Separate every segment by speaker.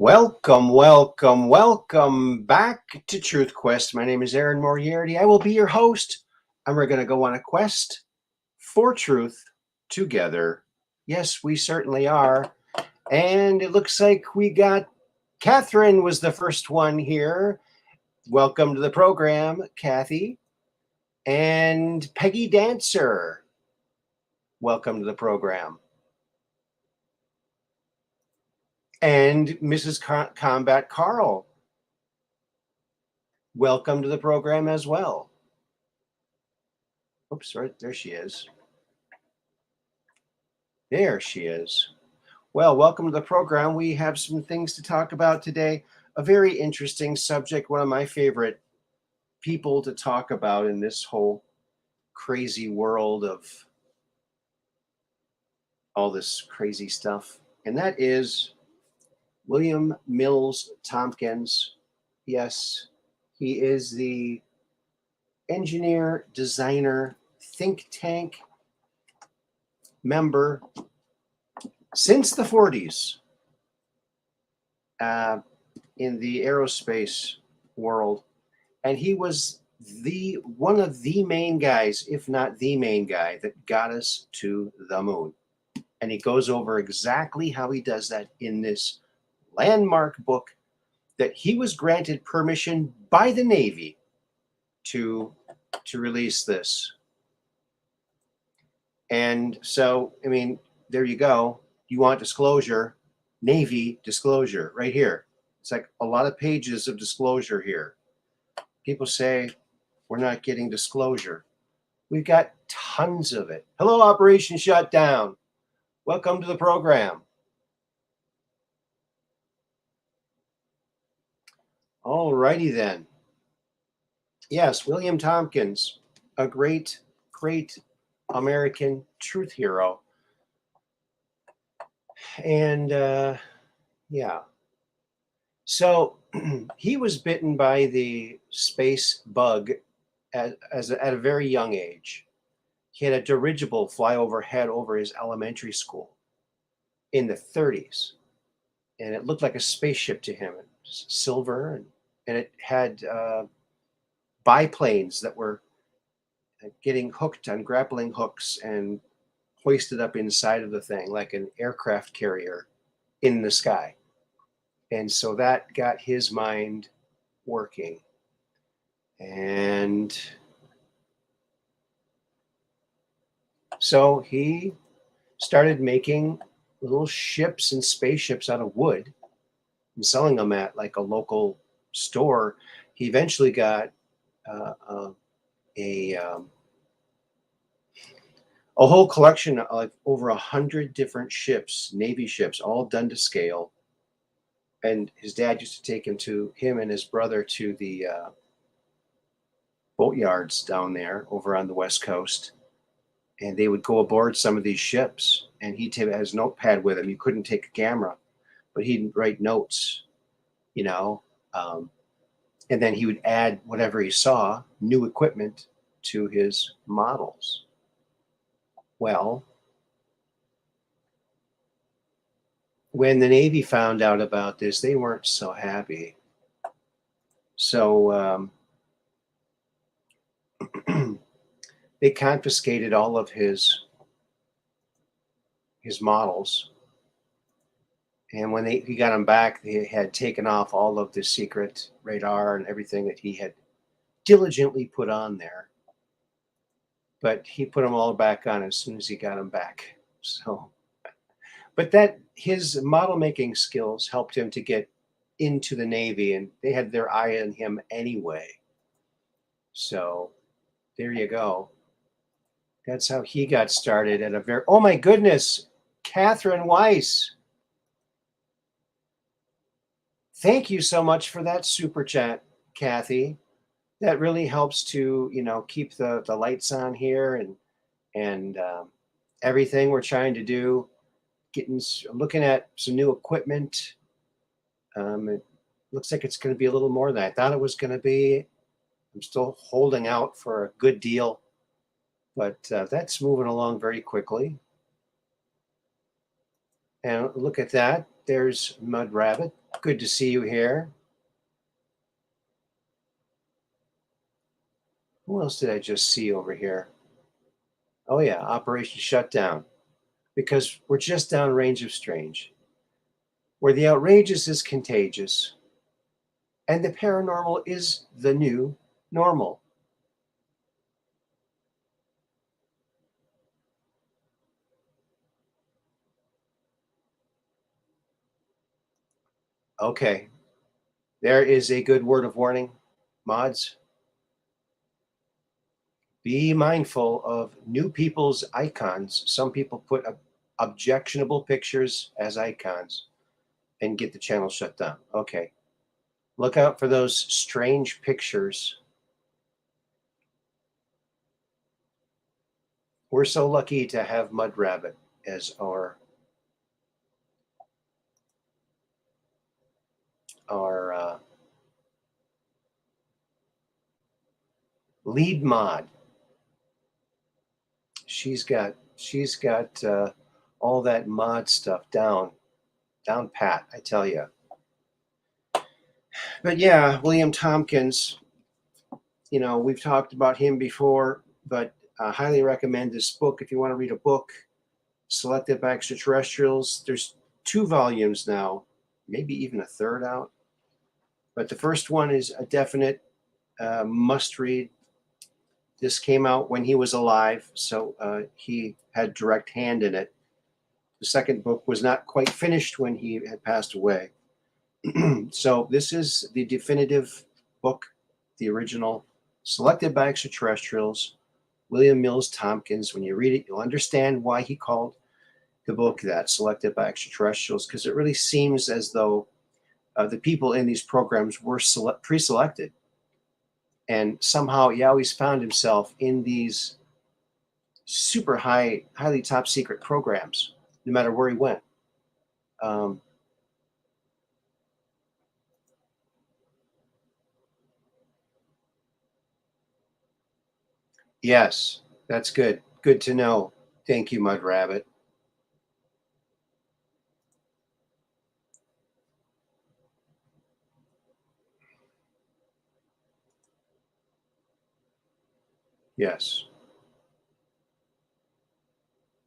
Speaker 1: Welcome back to Truth Quest. My name is Aaron Moriarity. I will be your host, and we're going to go on a quest for truth together. Yes, we certainly are. And it looks like we got Catherine was the first one here. Welcome to the program, Kathy. And Peggy Dancer. Welcome to the program. And Mrs. Combat Carl. Welcome to the program as well. Oops, right there she is. There she is. Well, welcome to the program. We have some things to talk about today. A very interesting subject, one of my favorite people to talk about in this whole crazy world of all this crazy stuff. And that is William Mills Tompkins. Yes, he is the engineer, designer, think tank member since the 40s in the aerospace world. And he was one of the main guys, if not the main guy, that got us to the moon. And he goes over exactly how he does that in this landmark book that he was granted permission by the Navy to release this. And so, I mean, there you go. You want disclosure, Navy disclosure right here. It's like a lot of pages of disclosure here. People say we're not getting disclosure. We've got tons of it. Hello, Operation Shutdown. Welcome to the program. All righty then. Yes, William Tompkins, a great American truth hero. And yeah. So he was bitten by the space bug at a very young age. He had a dirigible fly overhead over his elementary school in the 30s. And it looked like a spaceship to him. It was silver, and it had biplanes that were getting hooked on grappling hooks and hoisted up inside of the thing like an aircraft carrier in the sky. And so that got his mind working. And so he started making little ships and spaceships out of wood and selling them at like a local store. He eventually got a whole collection of like over 100 different ships, Navy ships, all done to scale. And his dad used to take him and his brother to the boatyards down there over on the West Coast. And they would go aboard some of these ships, and he'd have his notepad with him. You couldn't take a camera, but he'd write notes, you know. And then he would add whatever he saw, new equipment, to his models. Well, when the Navy found out about this, they weren't so happy. So they confiscated all of his models. And when he got them back, they had taken off all of the secret radar and everything that he had diligently put on there. But he put them all back on as soon as he got them back. So, but that his model making skills helped him to get into the Navy, and they had their eye on him anyway. So there you go. That's how he got started at a very, oh my goodness, Catherine Weiss. Thank you so much for that super chat, Kathy. That really helps to, keep the lights on here and everything we're trying to do. Looking at some new equipment. It looks like it's going to be a little more than I thought it was going to be. I'm still holding out for a good deal, but that's moving along very quickly. And look at that. There's Mud Rabbit. Good to see you here. Who else did I just see over here? Oh yeah, Operation Shutdown. Because we're just downrange of strange. Where the outrageous is contagious. And the paranormal is the new normal. Okay, there is a good word of warning. Mods, be mindful of new people's icons. Some people put objectionable pictures as icons and get the channel shut down. Okay, look out for those strange pictures. We're so lucky to have Mud Rabbit as our lead mod. She's got all that mod stuff down pat, I tell you. But yeah, William Tompkins, you know, we've talked about him before, but I highly recommend this book if you want to read a book. Selected by Extraterrestrials. There's 2 volumes now, maybe even a third out. But the first one is a definite must read. This came out when he was alive, so he had direct hand in it. The second book was not quite finished when he had passed away. So this is the definitive book, the original, selected by Extraterrestrials, William Mills Tompkins. When you read it, you'll understand why he called the book that, Selected by Extraterrestrials, because it really seems as though the people in these programs were pre-selected. And somehow he always found himself in these super highly top secret programs, no matter where he went. Yes, that's good. Good to know. Thank you, Mud Rabbit. Yes,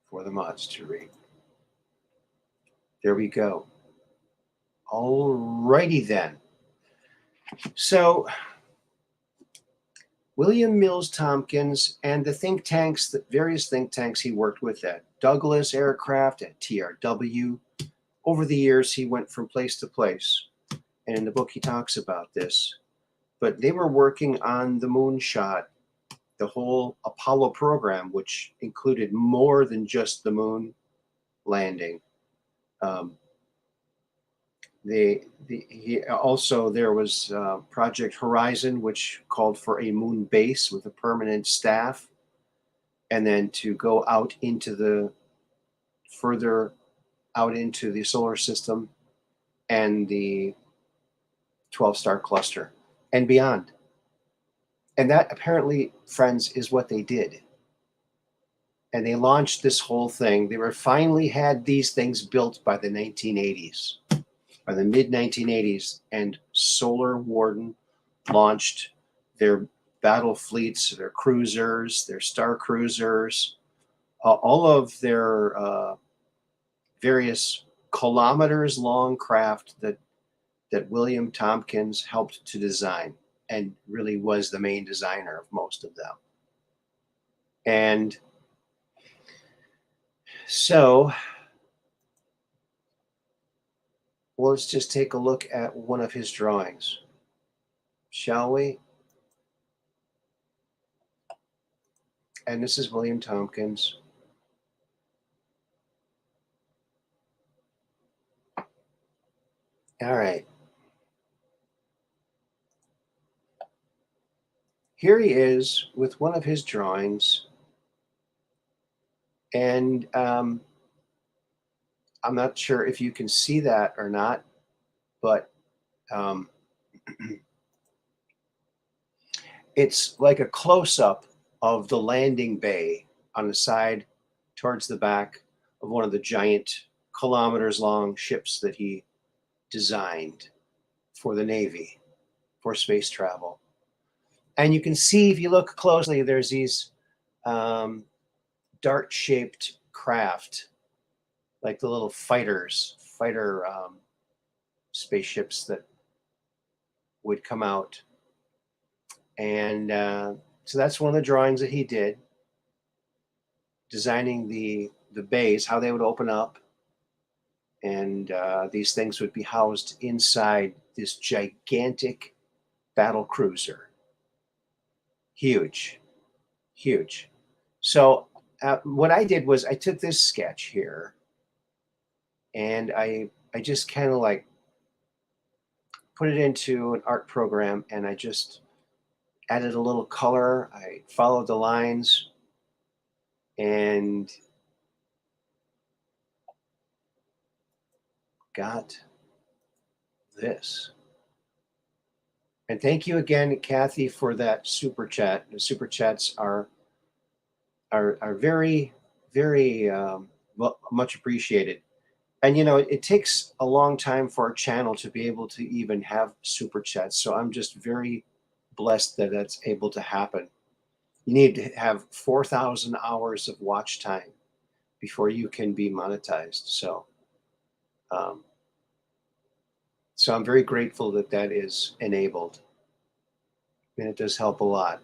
Speaker 1: for the mods to read. There we go. All righty then. So, William Mills Tompkins and the think tanks, the various think tanks he worked with at Douglas Aircraft, at TRW, over the years he went from place to place. And in the book he talks about this. But they were working on the moonshot, the whole Apollo program, which included more than just the moon landing. There was Project Horizon, which called for a moon base with a permanent staff, and then to go out into the further out into the solar system and the 12-star cluster and beyond. And that apparently, friends, is what they did. And they launched this whole thing. They were finally had these things built by the 1980s. By the mid-1980s, and Solar Warden launched their battle fleets, their cruisers, their star cruisers, all of their various kilometers-long craft that William Tompkins helped to design, and really was the main designer of most of them. And so, well, let's just take a look at one of his drawings, shall we? And this is William Tompkins. All right. Here he is with one of his drawings. And I'm not sure if you can see that or not, but it's like a close-up of the landing bay on the side towards the back of one of the giant kilometers long ships that he designed for the Navy for space travel. And you can see, if you look closely, there's these dart-shaped craft, like the little fighter spaceships that would come out. And so that's one of the drawings that he did, designing the bays, how they would open up, and these things would be housed inside this gigantic battle cruiser. Huge, huge. So what I did was I took this sketch here, and I just kind of like put it into an art program, and I just added a little color. I followed the lines and got this. And thank you again, Kathy, for that super chat. The super chats are very, very much appreciated. And it takes a long time for our channel to be able to even have super chats. So I'm just very blessed that that's able to happen. You need to have 4,000 hours of watch time before you can be monetized. So I'm very grateful that that is enabled, and it does help a lot.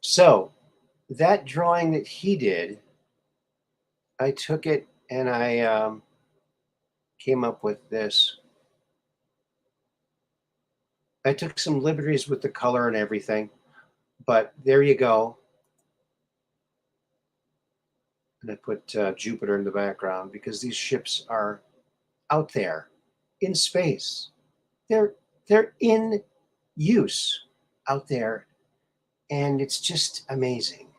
Speaker 1: So that drawing that he did, I took it and I came up with this. I took some liberties with the color and everything, but there you go. And I put Jupiter in the background because these ships are out there in space. They're in use out there, and it's just amazing.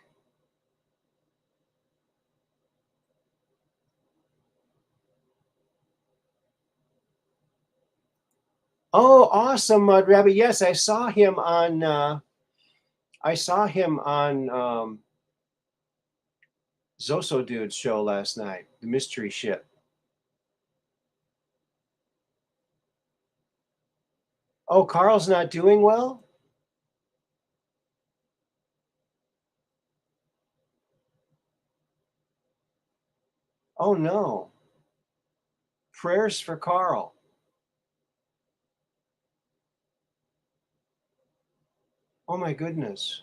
Speaker 1: Oh, awesome, Mud Rabbit. Yes, I saw him on Zoso Dude's show last night, the mystery ship. Oh, Carl's not doing well? Oh no. Prayers for Carl. Oh my goodness.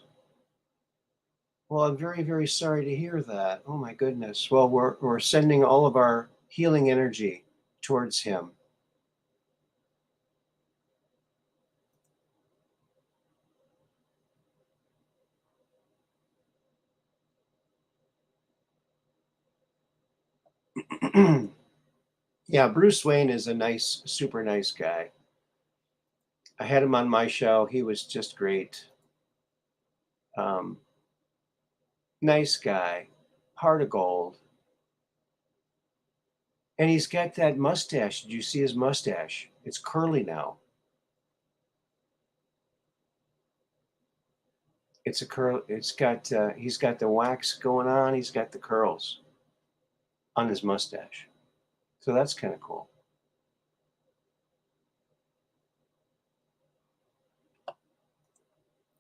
Speaker 1: Well, I'm very, very sorry to hear that. Oh my goodness. Well, we're sending all of our healing energy towards him. Yeah, Bruce Wayne is a nice, super nice guy. I had him on my show. He was just great. Nice guy, heart of gold. And he's got that mustache. Did you see his mustache? It's curly now. It's a curl. It's got. He's got the wax going on. He's got the curls on his mustache. So that's kind of cool.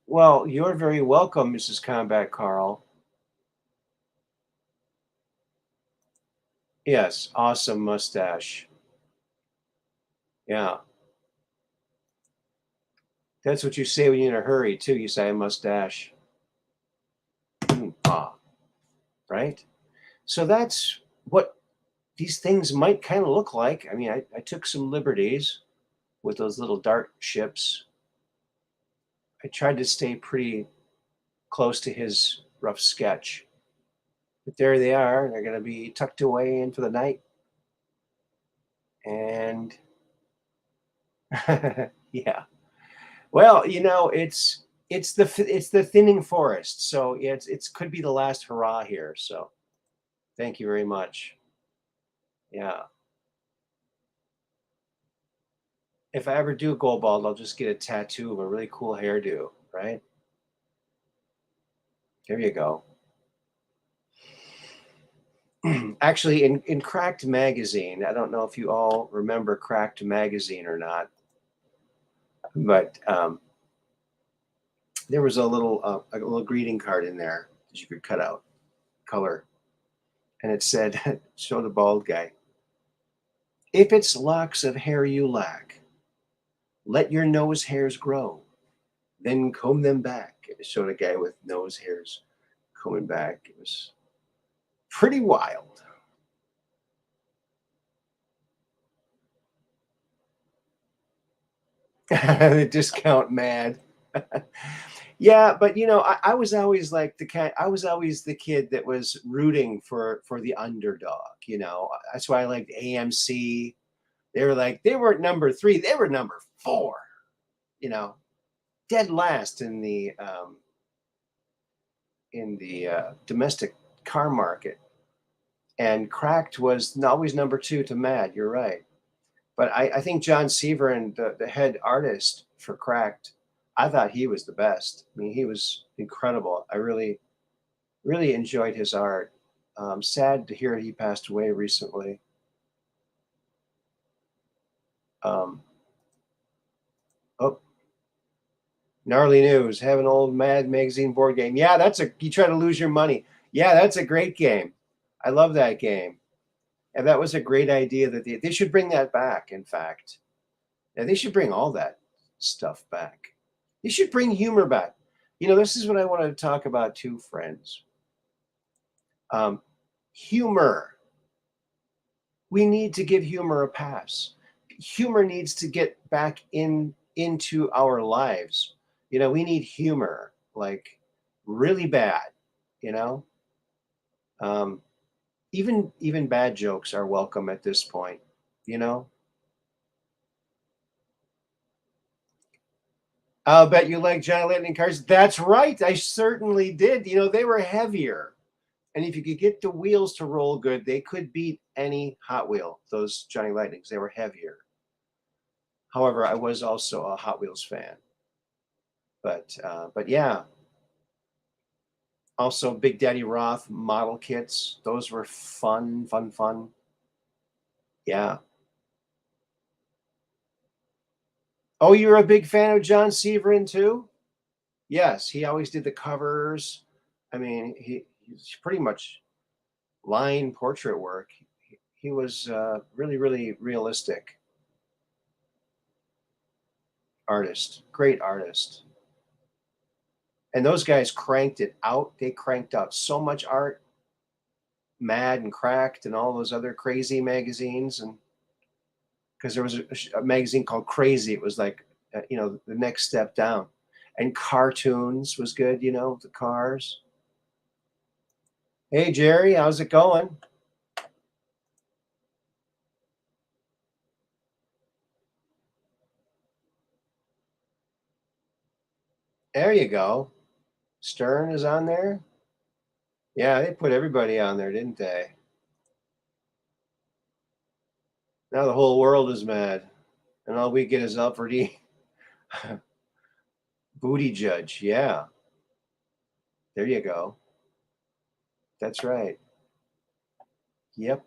Speaker 1: Well, you're very welcome, Mrs. Combat Carl. Yes, awesome mustache. Yeah. That's what you say when you're in a hurry, too. You say a mustache. Ah, right? So that's what these things might kind of look like. I mean, I took some liberties with those little dart ships. I tried to stay pretty close to his rough sketch. But there they are. They're going to be tucked away in for the night. And yeah. Well, it's the thinning forest. So it's could be the last hurrah here. So thank you very much. Yeah. If I ever do go bald, I'll just get a tattoo of a really cool hairdo, right? There you go. Actually, in Cracked Magazine, I don't know if you all remember Cracked Magazine or not, but there was a little greeting card in there that you could cut out color, and it said, show the bald guy. If it's locks of hair you lack, let your nose hairs grow, then comb them back. It showed a guy with nose hairs combing back. It was pretty wild. The discount mad. Yeah, but I was always like I was always the kid that was rooting for the underdog. That's why I liked AMC. They weren't number 3, they were number 4. You know, dead last in the domestic car market, and Cracked was always number 2 to Mad. You're right, but I think John Severin, the head artist for Cracked, I thought he was the best. I mean, he was incredible. I really enjoyed his art. Sad to hear he passed away recently. Oh, gnarly news. Have an old Mad Magazine board game. Yeah, you try to lose your money. Yeah, that's a great game. I love that game. And that was a great idea that they should bring that back, in fact. Yeah, they should bring all that stuff back. They should bring humor back. This is what I wanted to talk about too, friends. Humor. We need to give humor a pass. Humor needs to get back into our lives. We need humor, like really bad. You know, um, even bad jokes are welcome at this point. You know, I'll bet you like Giant Lightning cars. That's right, I certainly did. They were heavier, and if you could get the wheels to roll good, they could beat any Hot Wheel. Those Johnny Lightnings, they were heavier. However, I was also a Hot Wheels fan. But yeah, also Big Daddy Roth model kits. Those were fun, fun, fun. Yeah. Oh, you're a big fan of John Severin too? Yes, he always did the covers. I mean, he's pretty much line portrait work. He was really, really realistic artist, great artist. And those guys cranked it out. They cranked out so much art, Mad and Cracked and all those other crazy magazines. And because there was a magazine called Crazy, it was like, the next step down. And Cartoons was good, the cars. Hey, Jerry, how's it going? There you go. Stern is on there. Yeah, they put everybody on there, didn't they? Now the whole world is mad, and all we get is Alfred E. Booty Judge. Yeah, there you go. That's right. Yep,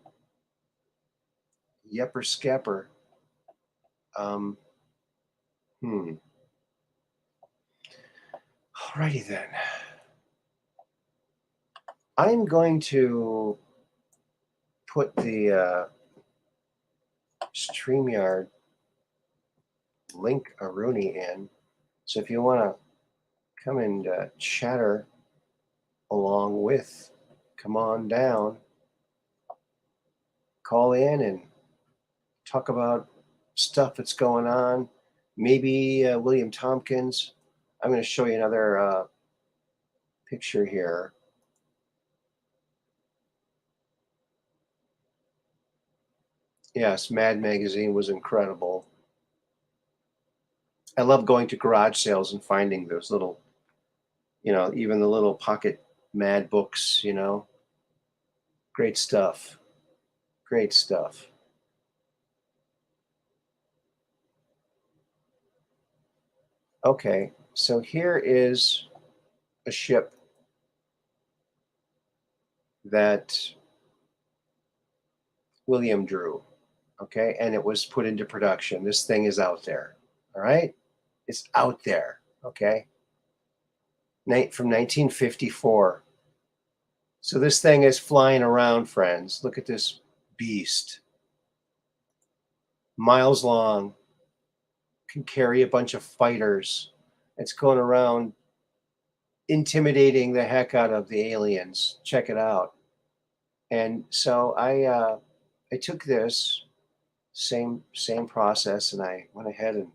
Speaker 1: yepper scapper. Um, hmm. Alrighty then. I'm going to put the StreamYard link a Rooney in. So if you want to come and chatter along with, come on down, call in and talk about stuff that's going on. Maybe William Tompkins. I'm going to show you another picture here. Yes, Mad Magazine was incredible. I love going to garage sales and finding those little, even the little pocket Mad books, Great stuff. Great stuff. Okay, so here is a ship that William drew. Okay, and it was put into production. This thing is out there. All right, it's out there. Okay, from 1954. So this thing is flying around, friends. Look at this beast. Miles long, can carry a bunch of fighters. It's going around intimidating the heck out of the aliens. Check it out. And so I took this same process, and I went ahead and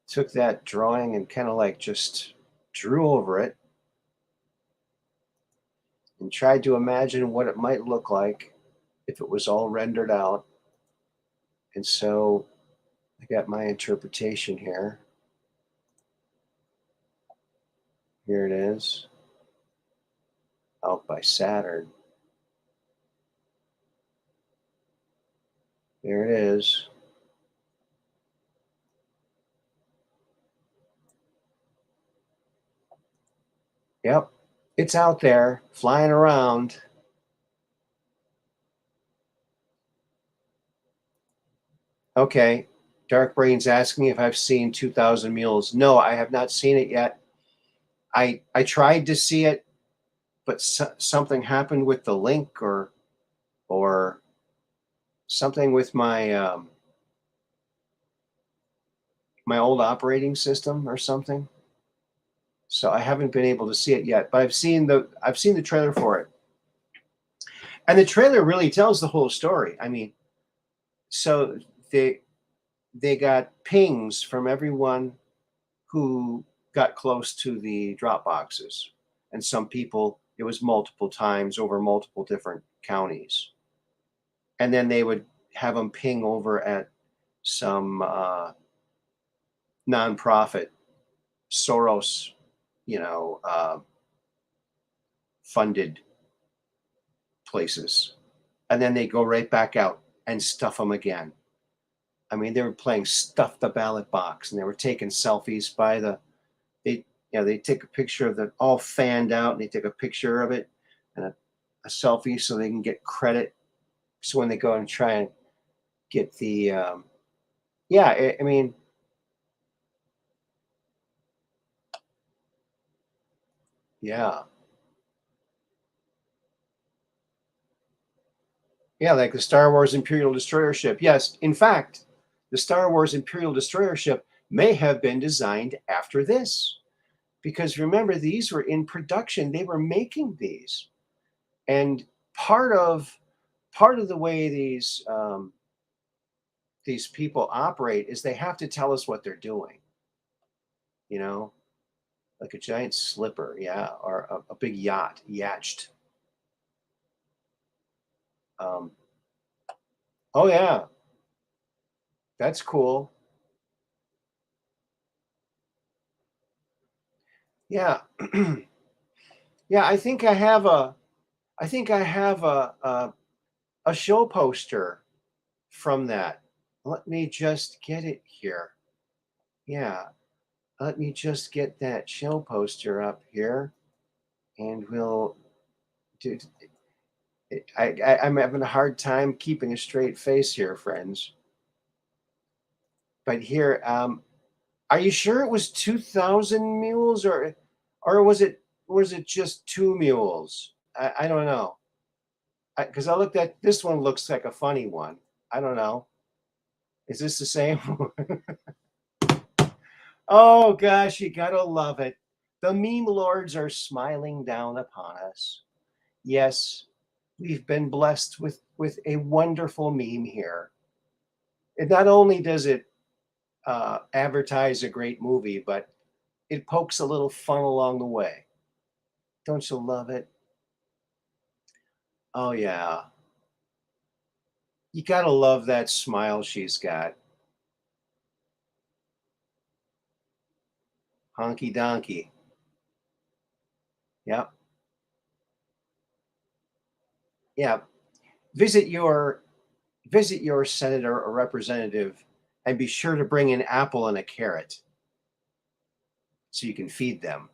Speaker 1: took that drawing and kind of like just drew over it and tried to imagine what it might look like if it was all rendered out. And so I got my interpretation here. Here it is, out by Saturn. There it is. Yep, it's out there, flying around. Okay, Dark Brain's asking me if I've seen 2,000 Mules. No, I have not seen it yet. I tried to see it, but something happened with the link, or something with my my old operating system or something. So I haven't been able to see it yet, but I've seen the trailer for it. And the trailer really tells the whole story. I mean, so they got pings from everyone who got close to the drop boxes, and some people, it was multiple times over multiple different counties. And then they would have them ping over at some nonprofit Soros, funded places, and then they go right back out and stuff them again. I mean, they were playing stuff the ballot box, and they were taking selfies by they take a picture of it all fanned out, and they take a picture of it and a selfie so they can get credit. So when they go and try and get the I mean, yeah. Yeah, like the Star Wars Imperial Destroyer ship. Yes, in fact, the Star Wars Imperial Destroyer ship may have been designed after this. Because remember, these were in production. They were making these. And part of the way these people operate is they have to tell us what they're doing. Like a giant slipper, yeah, or a big yacht. Oh yeah, that's cool. Yeah, yeah. I think I have a show poster from that. Let me just get it here. Yeah, let me just get that show poster up here, and we'll do. I'm having a hard time keeping a straight face here, friends. But here, are you sure it was 2,000 mules, or was it just 2 mules? I don't know. Because I looked at this one, looks like a funny one. I don't know. Is this the same one? Oh gosh, you gotta love it. The meme lords are smiling down upon us. Yes, we've been blessed with a wonderful meme here. It not only does it advertise a great movie, but it pokes a little fun along the way. Don't you love it? Oh yeah. You gotta love that smile she's got. Honky donkey. Yep. Yeah. Visit your senator or representative, and be sure to bring an apple and a carrot so you can feed them.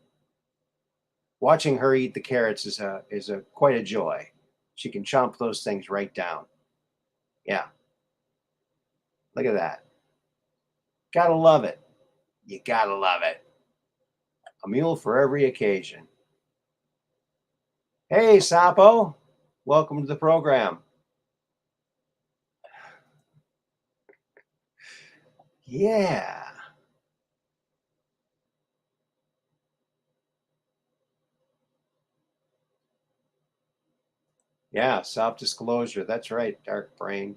Speaker 1: Watching her eat the carrots is a quite a joy. She can chomp those things right down. Yeah, look at that. Gotta love it. You gotta love it. A mule for every occasion. Hey, Sapo. Welcome to the program. Yeah. Yeah, self-disclosure. That's right, dark brain.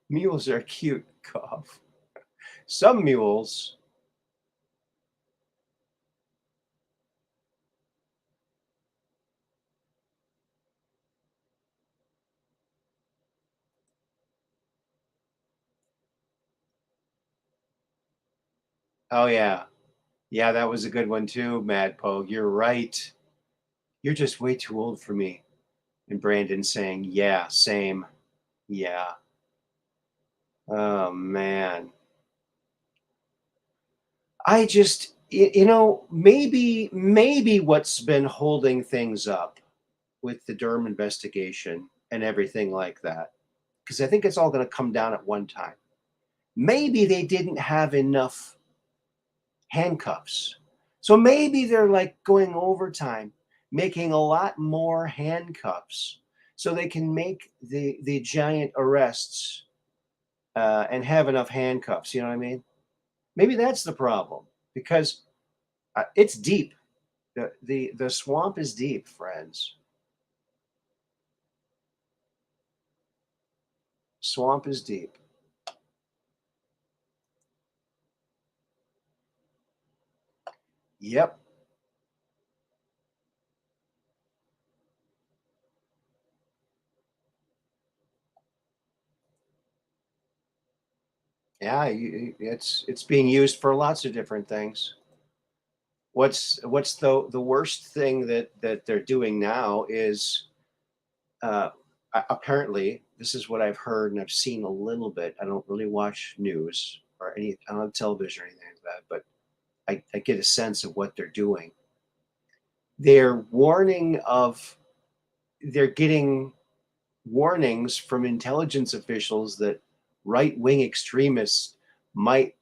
Speaker 1: Mules are cute, cough. Some mules. Oh yeah. Yeah, that was a good one too, Mad Pogue. You're right. You're just way too old for me. And Brandon saying, yeah, same. Yeah. Oh man. I just maybe what's been holding things up with the Durham investigation and everything like that, because I think it's all going to come down at one time. Maybe they didn't have enough handcuffs. So maybe they're like going overtime, making a lot more handcuffs so they can make the giant arrests and have enough handcuffs. You know what I mean? Maybe that's the problem because it's deep. The swamp is deep, friends. Swamp is deep. Yep. Yeah, it's being used for lots of different things. What's the worst thing that they're doing now is uh, apparently this is what I've heard and I've seen a little bit. I don't really watch news or any I don't have television or anything like that, but I get a sense of what they're doing. They're warning of they're getting warnings from intelligence officials that right-wing extremists might,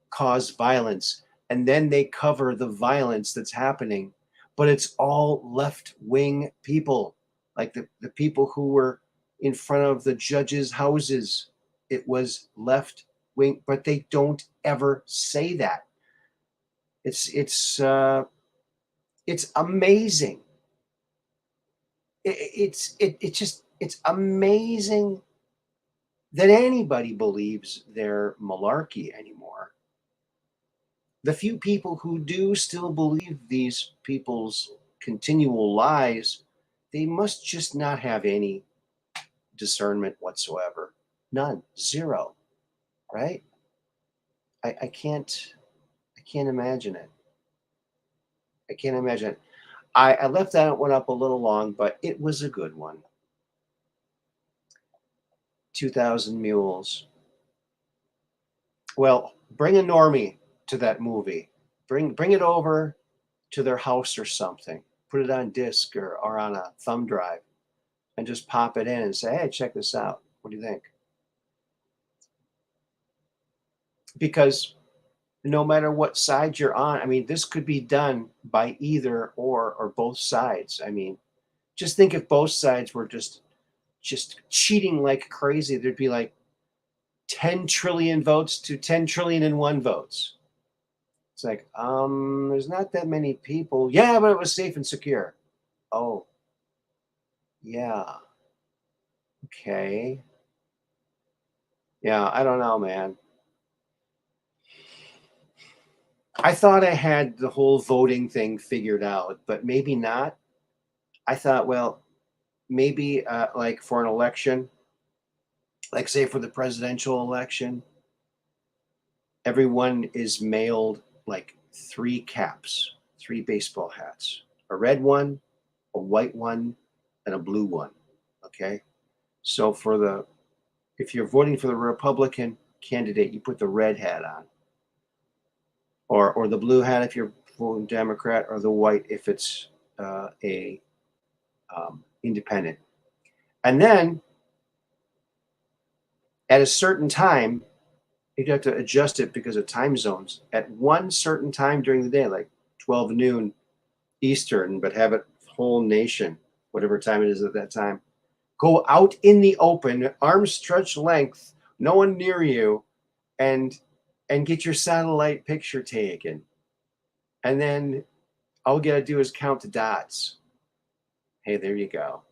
Speaker 1: cause violence, and then they cover the violence that's happening, but it's all left-wing people, like the people who were in front of the judges' houses. It was left-wing, but they don't ever say that. It's amazing. It's amazing that anybody believes their malarkey anymore. The few people who do still believe these people's continual lies, they must just not have any discernment whatsoever. None. Zero. Right? I can't imagine it. I can't imagine it. I left that one up a little long, but it was a good one. 2000 Mules. Well, bring a normie to that movie. Bring it over to their house or something. Put it on disc or on a thumb drive and just pop it in and say, hey, check this out. What do you think? Because no matter what side you're on, I mean, this could be done by either or both sides. I mean, just think if both sides were just cheating like crazy, there'd be like 10 trillion votes to 10 trillion and one votes. It's like, there's not that many people. Yeah, but it was safe and secure. Oh, yeah. Okay. Yeah, I don't know, man. I thought I had the whole voting thing figured out, but maybe not. I thought, well, maybe like for an election, like say for the presidential election, everyone is mailed like three caps, three baseball hats, a red one, a white one, and a blue one. Okay. So if you're voting for the Republican candidate, you put the red hat on, or the blue hat if you're voting Democrat, or the white if it's a independent. And then at a certain time, you'd have to adjust it because of time zones. At one certain time during the day, like 12 noon Eastern, but have it whole nation, whatever time it is at that time. Go out in the open, arms stretched length, no one near you, and get your satellite picture taken. And then all you gotta do is count the dots. Hey, there you go.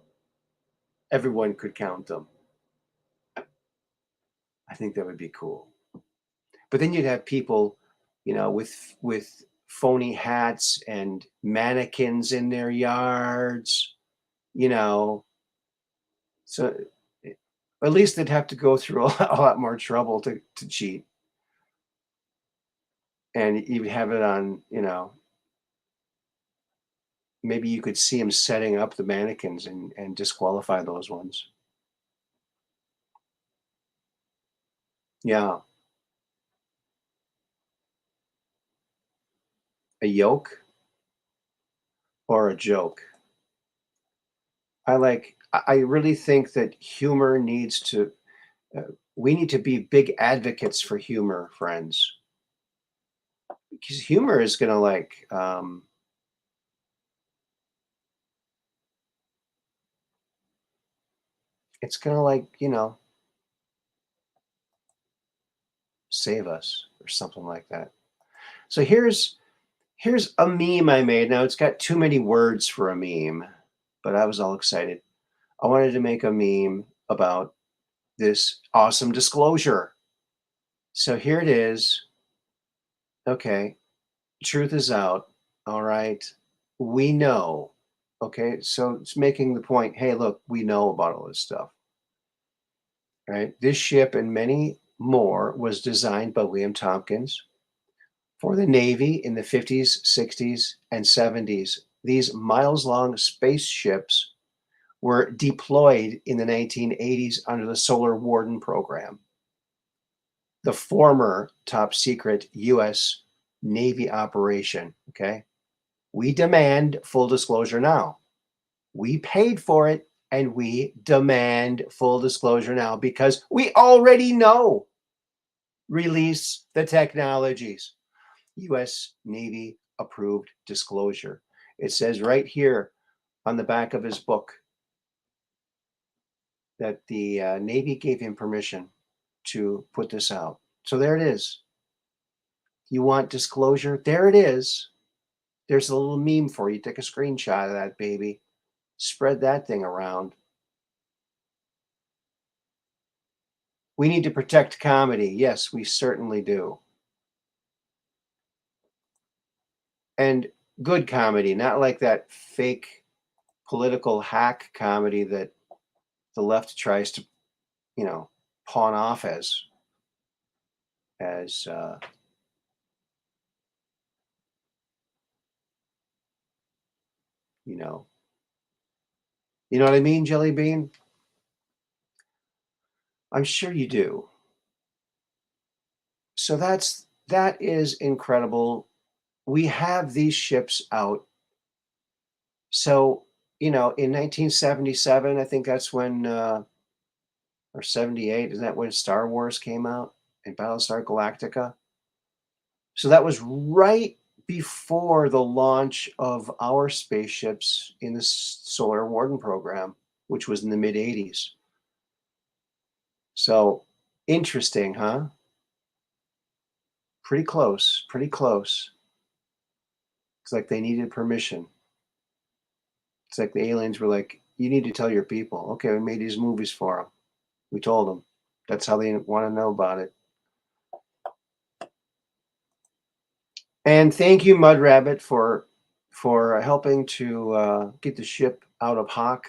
Speaker 1: Everyone could count them. I think that would be cool. But then you'd have people, with phony hats and mannequins in their yards, you know. So at least they'd have to go through a lot more trouble to cheat. And you have it on, maybe you could see them setting up the mannequins and disqualify those ones. Yeah. A yoke or a joke. I really think that humor needs to, we need to be big advocates for humor, friends. Because humor is going to it's going to save us or something like that. So here's a meme I made. Now it's got too many words for a meme, but I was all excited. I wanted to make a meme about this awesome disclosure. So here it is. Okay, truth is out. All right, we know. Okay, so it's making the point. Hey, look, we know about all this stuff. Right? This ship and many more was designed by William Tompkins for the Navy in the 50s, 60s, and 70s. These miles-long spaceships were deployed in the 1980s under the Solar Warden program, the former top secret U.S. Navy operation. Okay. We demand full disclosure now. We paid for it and we demand full disclosure now because we already know. Release the technologies. U.S. Navy approved disclosure. It says right here on the back of his book that the Navy gave him permission to put this out. So there it is. You want disclosure? There it is. There's a little meme for you. Take a screenshot of that, baby. Spread that thing around. We need to protect comedy. Yes, we certainly do. And good comedy, not like that fake political hack comedy that the left tries to, pawn off as you know. You know what I mean, Jelly Bean? I'm sure you do. So that is incredible. We have these ships out. So, in 1977, I think that's when, or 78, isn't that when Star Wars came out and Battlestar Galactica? So that was right before the launch of our spaceships in the Solar Warden program, which was in the mid 80s. So interesting, huh? Pretty close, pretty close. It's like they needed permission. It's like the aliens were like, you need to tell your people. Okay, we made these movies for them. We told them. That's how they want to know about it. And thank you, Mud Rabbit, for helping to get the ship out of Hawk.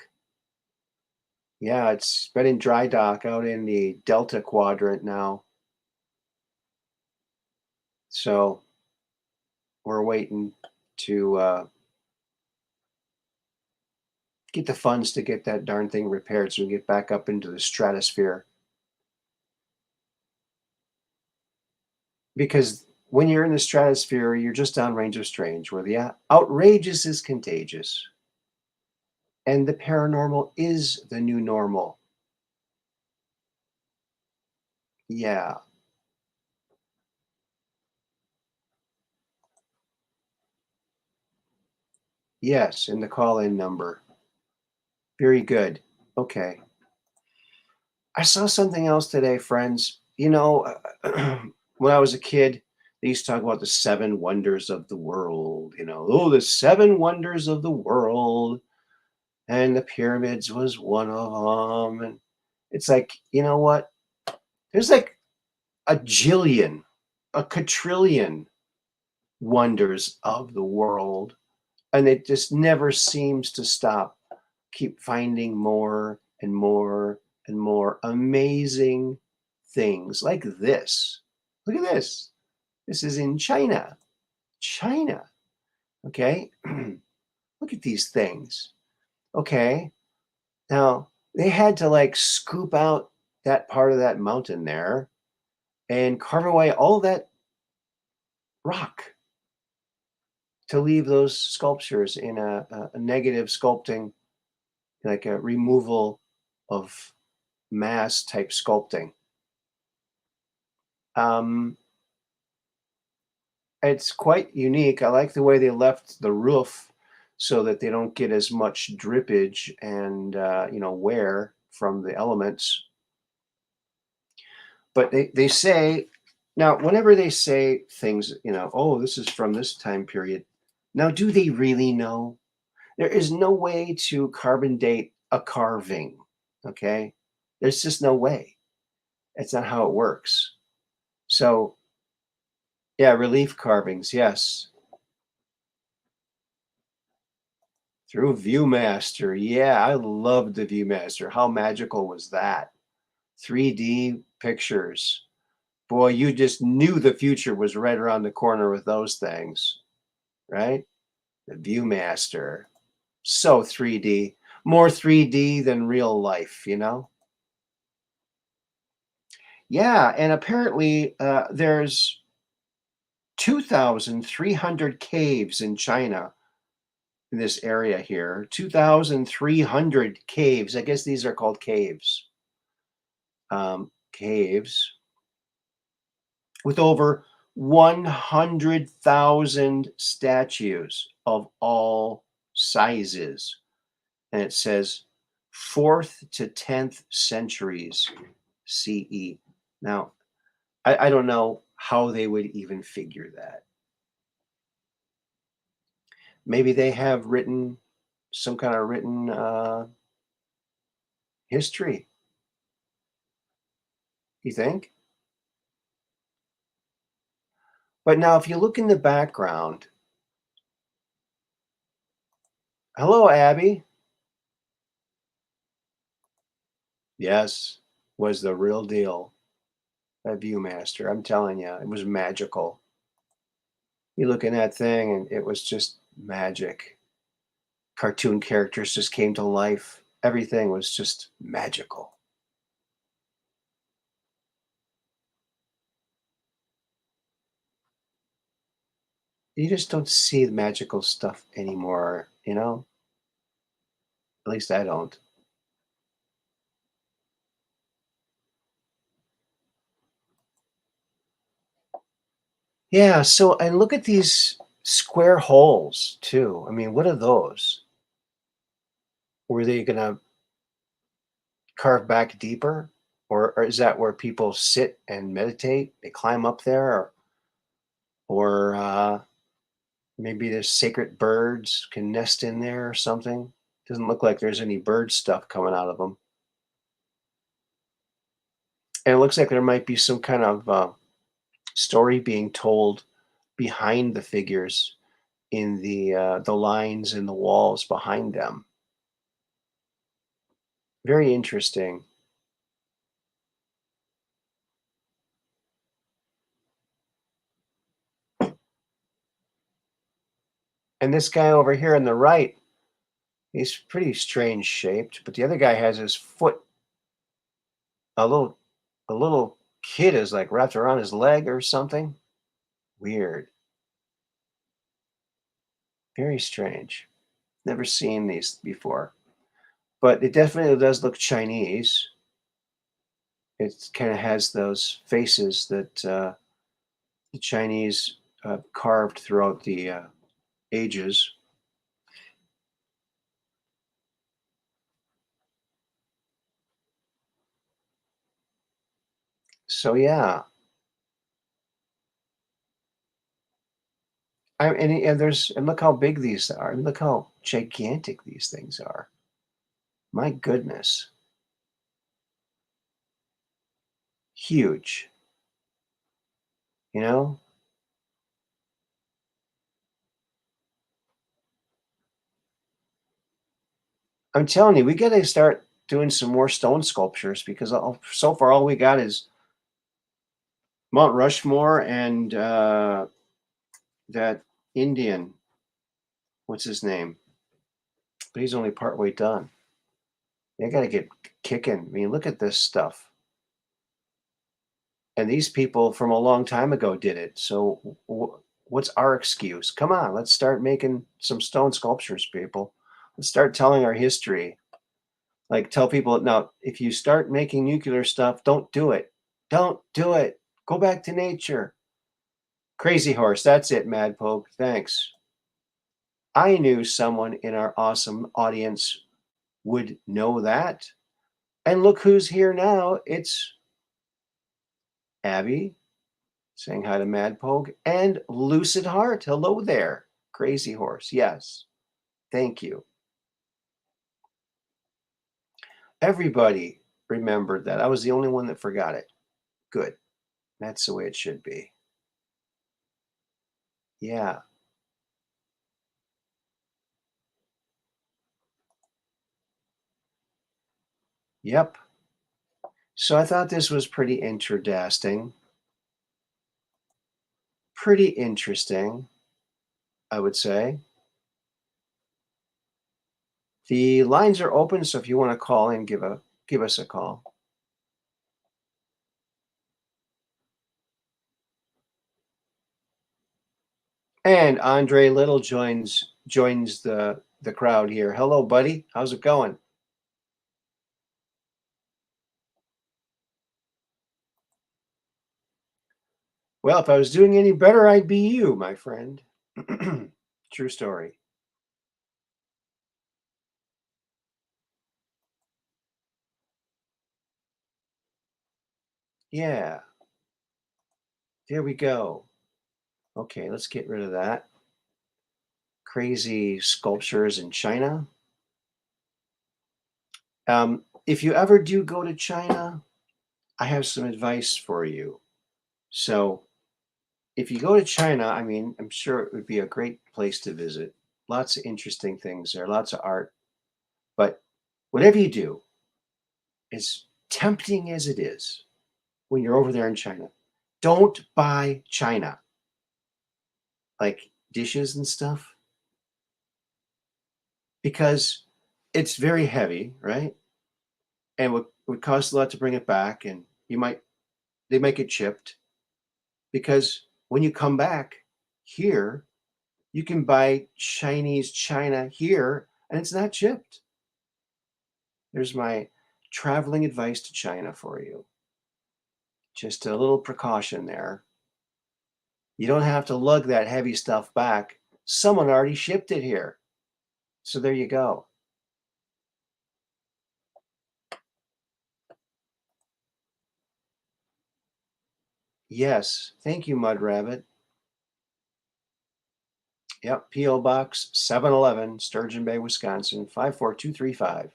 Speaker 1: Yeah, it's been in dry dock out in the Delta Quadrant now. So we're waiting to get the funds to get that darn thing repaired so we can get back up into the stratosphere. Because when you're in the stratosphere, you're just downrange of strange, where the outrageous is contagious. And the paranormal is the new normal. Yeah. Yes, in the call-in number. Very good. Okay. I saw something else today, friends. When I was a kid, they used to talk about the seven wonders of the world. Oh, the seven wonders of the world. And the pyramids was one of them. And it's like, you know what? There's like a jillion, a quadrillion wonders of the world. And it just never seems to stop. Keep finding more and more and more amazing things like this. Look at this. This is in China. China. Okay. Look at these things. Okay. Now, they had to like scoop out that part of that mountain there and carve away all that rock to leave those sculptures in a negative sculpting, like a removal of mass type sculpting. Um, it's quite unique. I like the way they left the roof so that they don't get as much drippage and wear from the elements. But they say now whenever they say things, oh, this is from this time period. Now, do they really know? There is no way to carbon date a carving. Okay, there's just no way. It's not how it works. So yeah, relief carvings, yes. Through Viewmaster. Yeah, I loved the Viewmaster. How magical was that? 3D pictures. Boy, you just knew the future was right around the corner with those things, right? The Viewmaster. So 3D. More 3D than real life. Yeah, and apparently there's 2,300 caves in China in this area here. 2,300 caves. I guess these are called caves. Caves with over 100,000 statues of all sizes. And it says 4th to 10th centuries CE. Now, I don't know how they would even figure that. Maybe they have written some kind of written history. You think? But now, if you look in the background, hello, Abby. Yes, was the real deal. That Viewmaster, I'm telling you, it was magical. You look in that thing, and it was just magic. Cartoon characters just came to life. Everything was just magical. You just don't see the magical stuff anymore. At least I don't. Yeah, so and look at these square holes too. I mean, what are those? Were they gonna carve back deeper? Or is that where people sit and meditate? They climb up there, or maybe there's sacred birds can nest in there or something. Doesn't look like there's any bird stuff coming out of them. And it looks like there might be some kind of story being told behind the figures in the lines in the walls behind them. Very interesting. And this guy over here on the right, he's pretty strange shaped, but the other guy has his foot a little kid is like wrapped around his leg or something. Weird. Very strange. Never seen these before. but it definitely does look Chinese. It kind of has those faces that the Chinese carved throughout the ages. So yeah, and look how big these are. And look how gigantic these things are. My goodness, huge. You know, I'm telling you, we got to start doing some more stone sculptures because so far all we got is Mount Rushmore and that Indian. What's his name? But he's only partway done. They got to get kicking. I mean, look at this stuff. And these people from a long time ago did it. So what's our excuse? Come on, let's start making some stone sculptures, people. Let's start telling our history. Like tell people now, if you start making nuclear stuff, don't do it. Don't do it. Go back to nature. Crazy horse. That's it, Mad Poke. Thanks. I knew someone in our awesome audience would know that. And look who's here now. It's Abby saying hi to Mad Poke and Lucid Heart. Hello there, Crazy Horse. Yes, thank you. Everybody remembered that. I was the only one that forgot it. Good. That's the way it should be. Yeah. Yep. So I thought this was pretty interesting. Pretty interesting, I would say. The lines are open, so if you want to call in, give us a call. And Andre Little joins the crowd here. Hello, buddy. How's it going? Well, if I was doing any better, I'd be you, my friend. True story. Yeah, there we go. Okay, let's get rid of that. Crazy sculptures in China. If you ever do go to China, I have some advice for you. So, if you go to China, I mean, I'm sure it would be a great place to visit. Lots of interesting things there, lots of art. But whatever you do, as tempting as it is when you're over there in China, don't buy China, like dishes and stuff, because it's very heavy, right? And would cost a lot to bring it back, and they might get chipped because when you come back here, you can buy Chinese China here, and it's not chipped. There's my traveling advice to China for you. Just a little precaution there. You don't have to lug that heavy stuff back. Someone already shipped it here. So there you go. Yes. Thank you, Mud Rabbit. Yep. P.O. Box 711, Sturgeon Bay, Wisconsin, 54235.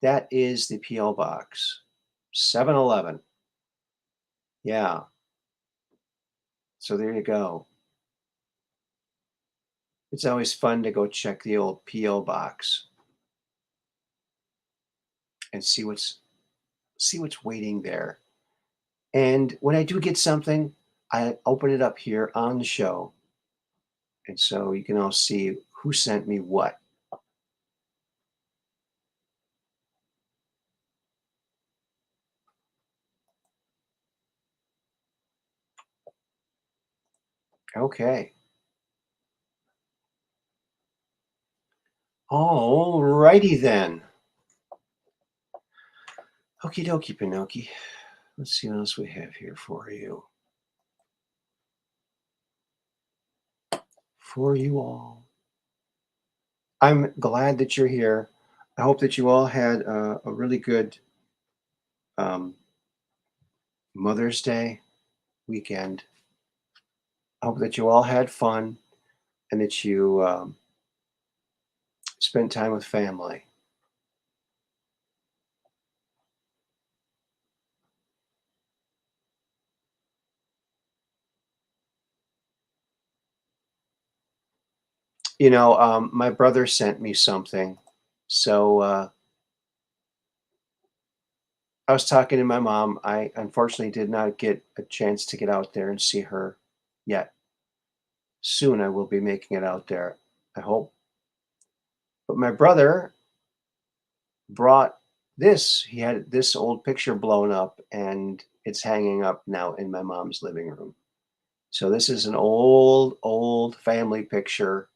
Speaker 1: That is the P.O. Box 711. Yeah. So there you go. It's always fun to go check the old P.O. Box and see what's waiting there. And when I do get something, I open it up here on the show. And so you can all see who sent me what. Okay. All righty then. Okie dokie, Pinocchio. Let's see what else we have here for you. For you all. I'm glad that you're here. I hope that you all had a really good um, Mother's Day weekend. I hope that you all had fun and that you spent time with family. My brother sent me something. So I was talking to my mom. I unfortunately did not get a chance to get out there and see her yet. Soon I will be making it out there, I hope. But my brother brought this. He had this old picture blown up and it's hanging up now in my mom's living room. So this is an old family picture.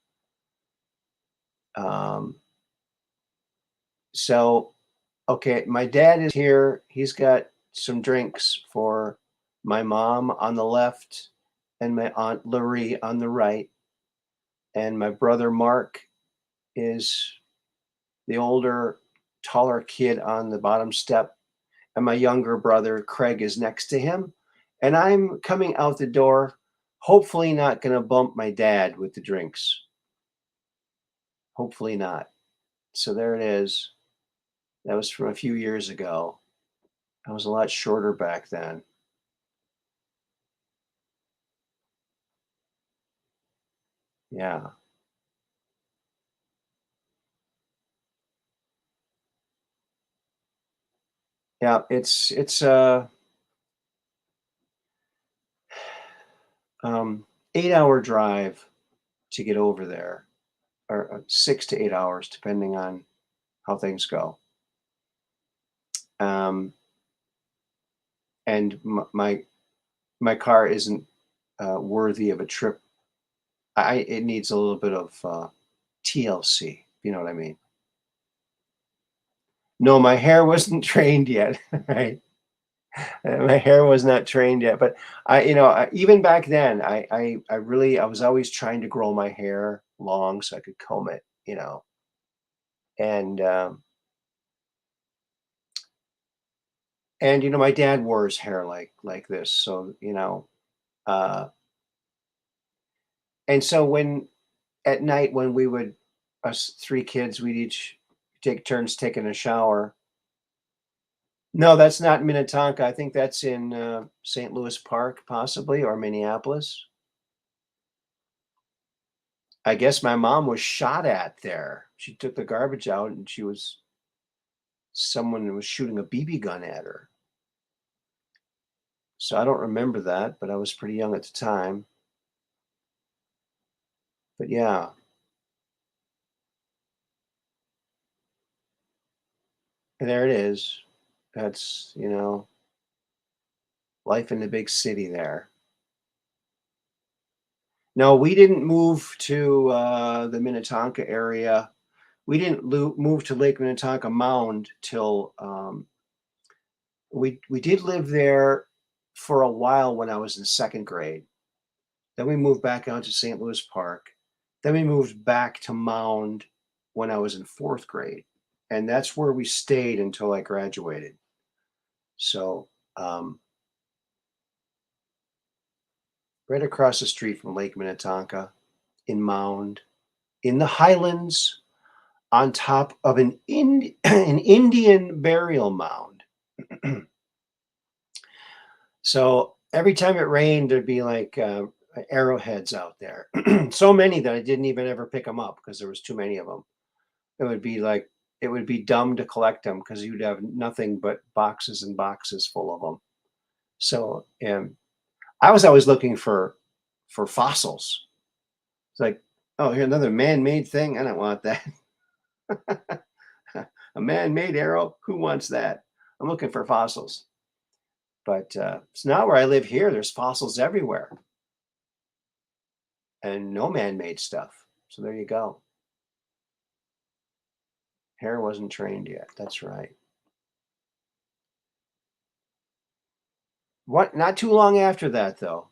Speaker 1: Um, so, okay, my dad is here. He's got some drinks for my mom on the left and my aunt Laurie on the right. And my brother Mark is the older, taller kid on the bottom step. And my younger brother Craig is next to him. And I'm coming out the door, hopefully not going to bump my dad with the drinks. Hopefully not. So there it is. That was from a few years ago. I was a lot shorter back then. Yeah. Yeah, it's a 8-hour drive to get over there, or 6 to 8 hours, depending on how things go. Um, and my car isn't worthy of a trip. It needs a little bit of TLC. If you know what I mean? No, my hair wasn't trained yet. Right? My hair was not trained yet, but even back then, I was always trying to grow my hair long so I could comb it, and my dad wore his hair like this, so uh, and so when at night when we would us three kids, we'd each take turns taking a shower. No, that's not Minnetonka. I think that's in St. Louis Park, possibly, or Minneapolis. I guess my mom was shot at there. She took the garbage out and someone was shooting a BB gun at her. So I don't remember that, but I was pretty young at the time. But yeah, and there it is. That's, life in the big city there. No, we didn't move to the Minnetonka area. We didn't move to Lake Minnetonka Mound till we did live there for a while when I was in second grade. Then we moved back out to St. Louis Park. Then we moved back to Mound when I was in fourth grade. And that's where we stayed until I graduated. So, right across the street from Lake Minnetonka in Mound, in the Highlands, on top of an Indian burial mound. So every time it rained, there'd be like arrowheads out there. So many that I didn't even ever pick them up because there was too many of them. It would be like it would be dumb to collect them because you'd have nothing but boxes and boxes full of them. So I was always looking for fossils. It's like, oh, here's another man-made thing. I don't want that. A man-made arrow. Who wants that? I'm looking for fossils. But so now where I live here, there's fossils everywhere and no man-made stuff. So there you go. Hair wasn't trained yet. That's right. What? Not too long after that, though,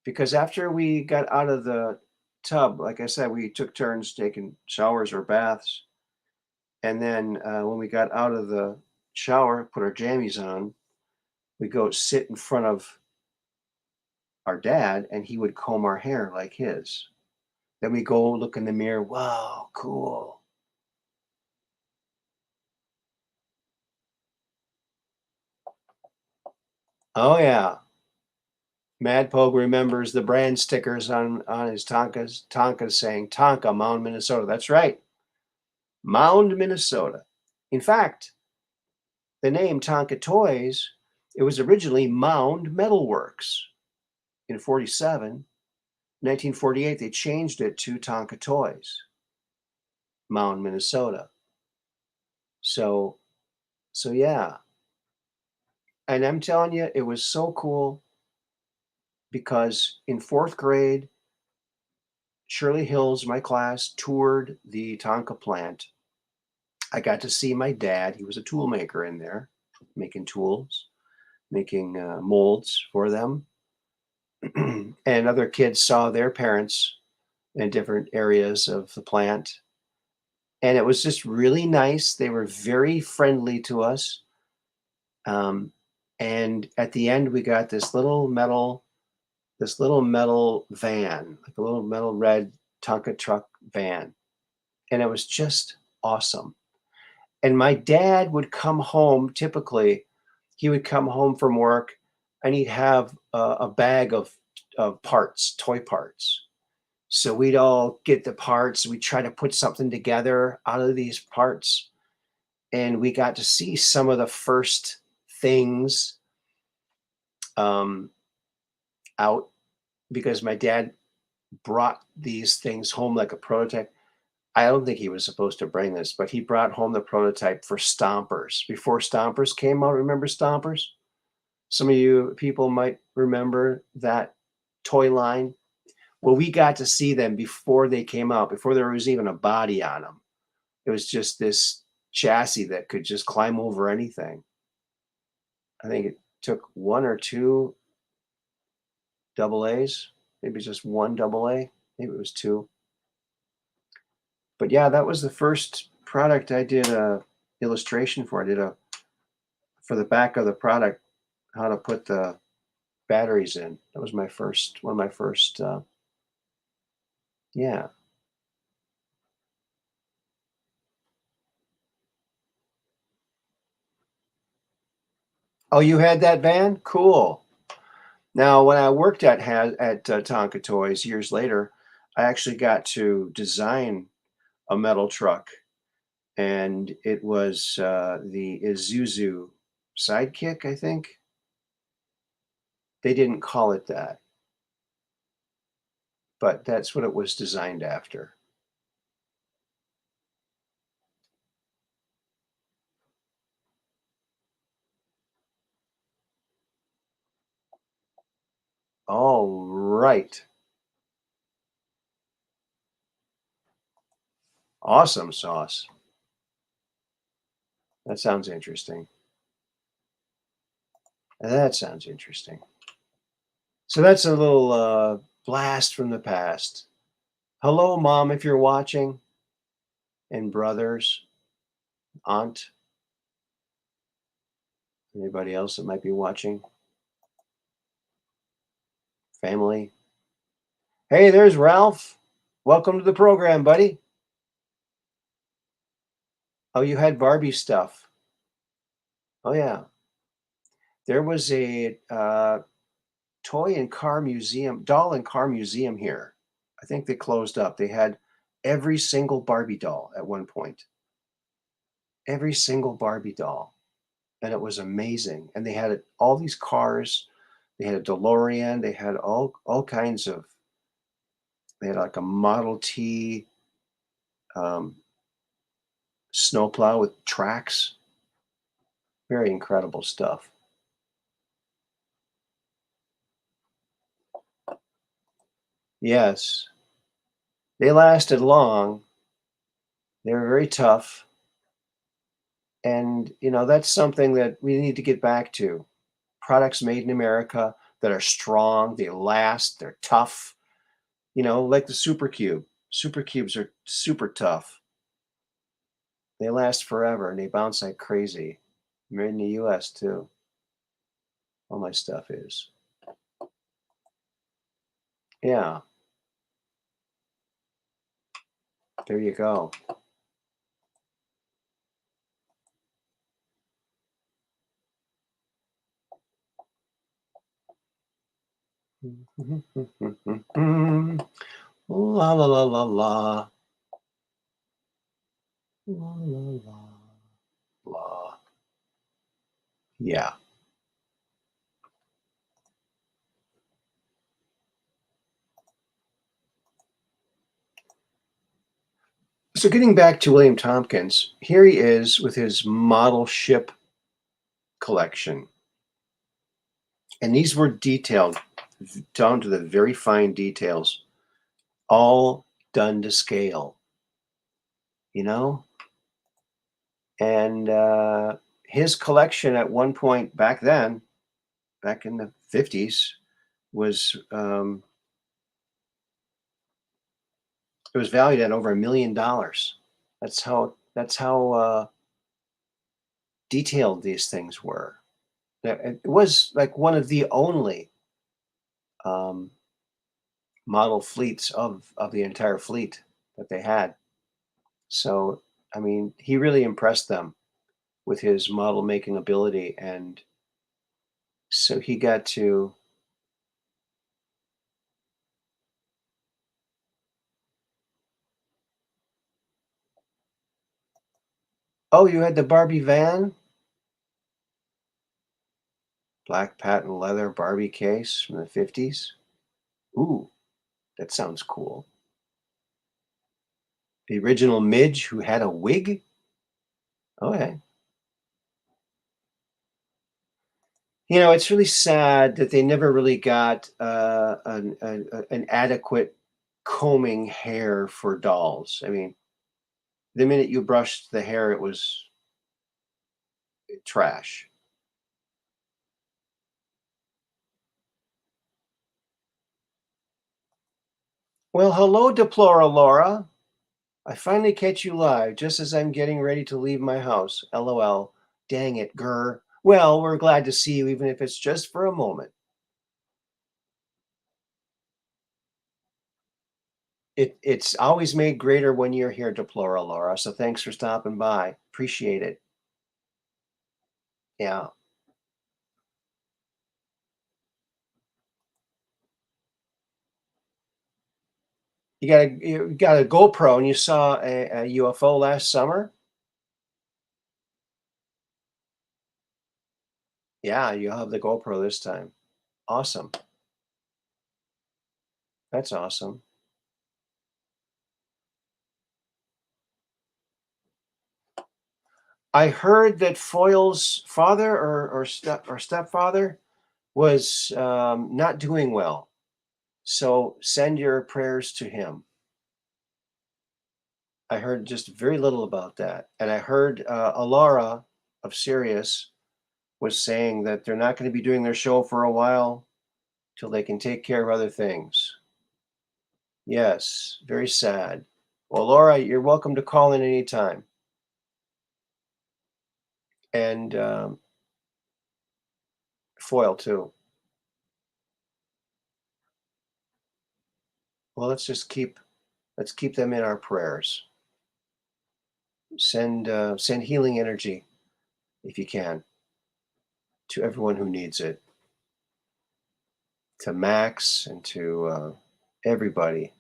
Speaker 1: because after we got out of the tub, like I said, we took turns taking showers or baths. And then when we got out of the shower, put our jammies on, we go sit in front of our dad, and he would comb our hair like his. Then we go look in the mirror. Wow, cool. Oh yeah. Mad Pogue remembers the brand stickers on his Tonkas saying Tonka, Mound, Minnesota. That's right. Mound, Minnesota. In fact, the name Tonka Toys, it was originally Mound Metalworks. In 47, 1948, they changed it to Tonka Toys, Mound, Minnesota. So, so yeah. And I'm telling you, it was so cool because in fourth grade, Shirley Hills, my class, toured the Tonka plant. I got to see my dad. He was a tool maker in there, making tools, making molds for them. And other kids saw their parents in different areas of the plant. And it was just really nice. They were very friendly to us. Um, and at the end, we got this little metal van, like a little metal red Tonka truck van. And it was just awesome. And my dad would come home, typically, he would come home from work and he'd have a bag of parts, toy parts. So we'd all get the parts. We'd try to put something together out of these parts. And we got to see some of the first things um, out because my dad brought these things home like a prototype. I don't think he was supposed to bring this, but he brought home the prototype for Stompers. Before Stompers came out, remember Stompers? Some of you people might remember that toy line. Well, we got to see them before they came out, before there was even a body on them. It was just this chassis that could just climb over anything. I think it took one or two double A's, maybe just one double A, maybe it was two. But yeah, that was the first product I did a illustration for. I did a for the back of the product how to put the batteries in. That was my first one of my first yeah. Oh, you had that van? Cool. Now, when I worked at Tonka Toys years later, I actually got to design a metal truck, and it was the Isuzu Sidekick, I think. They didn't call it that, but that's what it was designed after. All right. Awesome sauce. That sounds interesting. That sounds interesting. So that's a little blast from the past. Hello, Mom, if you're watching, and brothers, aunt, anybody else that might be watching, family. Hey, there's Ralph. Welcome to the program, buddy. Oh, you had Barbie stuff. Oh, yeah. There was a toy and car museum, doll and car museum here. I think they closed up. They had every single Barbie doll at one point. Every single Barbie doll. And it was amazing. And they had all these cars. They had a DeLorean. They had all kinds of. They had like a Model T um, snowplow with tracks. Very incredible stuff. Yes, they lasted long. They were very tough. And, that's something that we need to get back to. products made in America that are strong, they last, they're tough. Like the Super Cube. Super Cubes are super tough. They last forever and they bounce like crazy. Made in the US too. All my stuff is. Yeah, there you go. La la la la la. La la la la. Yeah. So getting back to William Tompkins, here he is with his model ship collection. And these were detailed down to the very fine details, all done to scale, you know? And his collection at one point back then, back in the 50s, was it was valued at over $1 million. That's how detailed these things were. It was like one of the only um, model fleets of the entire fleet that they had. So, I mean, he really impressed them with his model making ability, and so he got to. Oh, you had the Barbie van, black patent leather Barbie case from the 50s. Ooh, that sounds cool. The original Midge who had a wig. Okay. It's really sad that they never really got an adequate combing hair for dolls. I mean, the minute you brushed the hair, it was trash. Well, hello, Deplora Laura. I finally catch you live just as I'm getting ready to leave my house. LOL. Dang it, grr. Well, we're glad to see you, even if it's just for a moment. It's always made greater when you're here, Deplora Laura. So thanks for stopping by. Appreciate it. Yeah. You got a GoPro and you saw a UFO last summer? Yeah, you'll have the GoPro this time. Awesome. That's awesome. I heard that Foyle's father or stepfather was not doing well. So send your prayers to him. I heard just very little about that. And I heard Alara of Sirius was saying that they're not going to be doing their show for a while till they can take care of other things. Yes, very sad. Well, Laura, you're welcome to call in anytime. And Foil too. Well, let's keep them in our prayers. Send healing energy if you can to everyone who needs it, to Max and to everybody.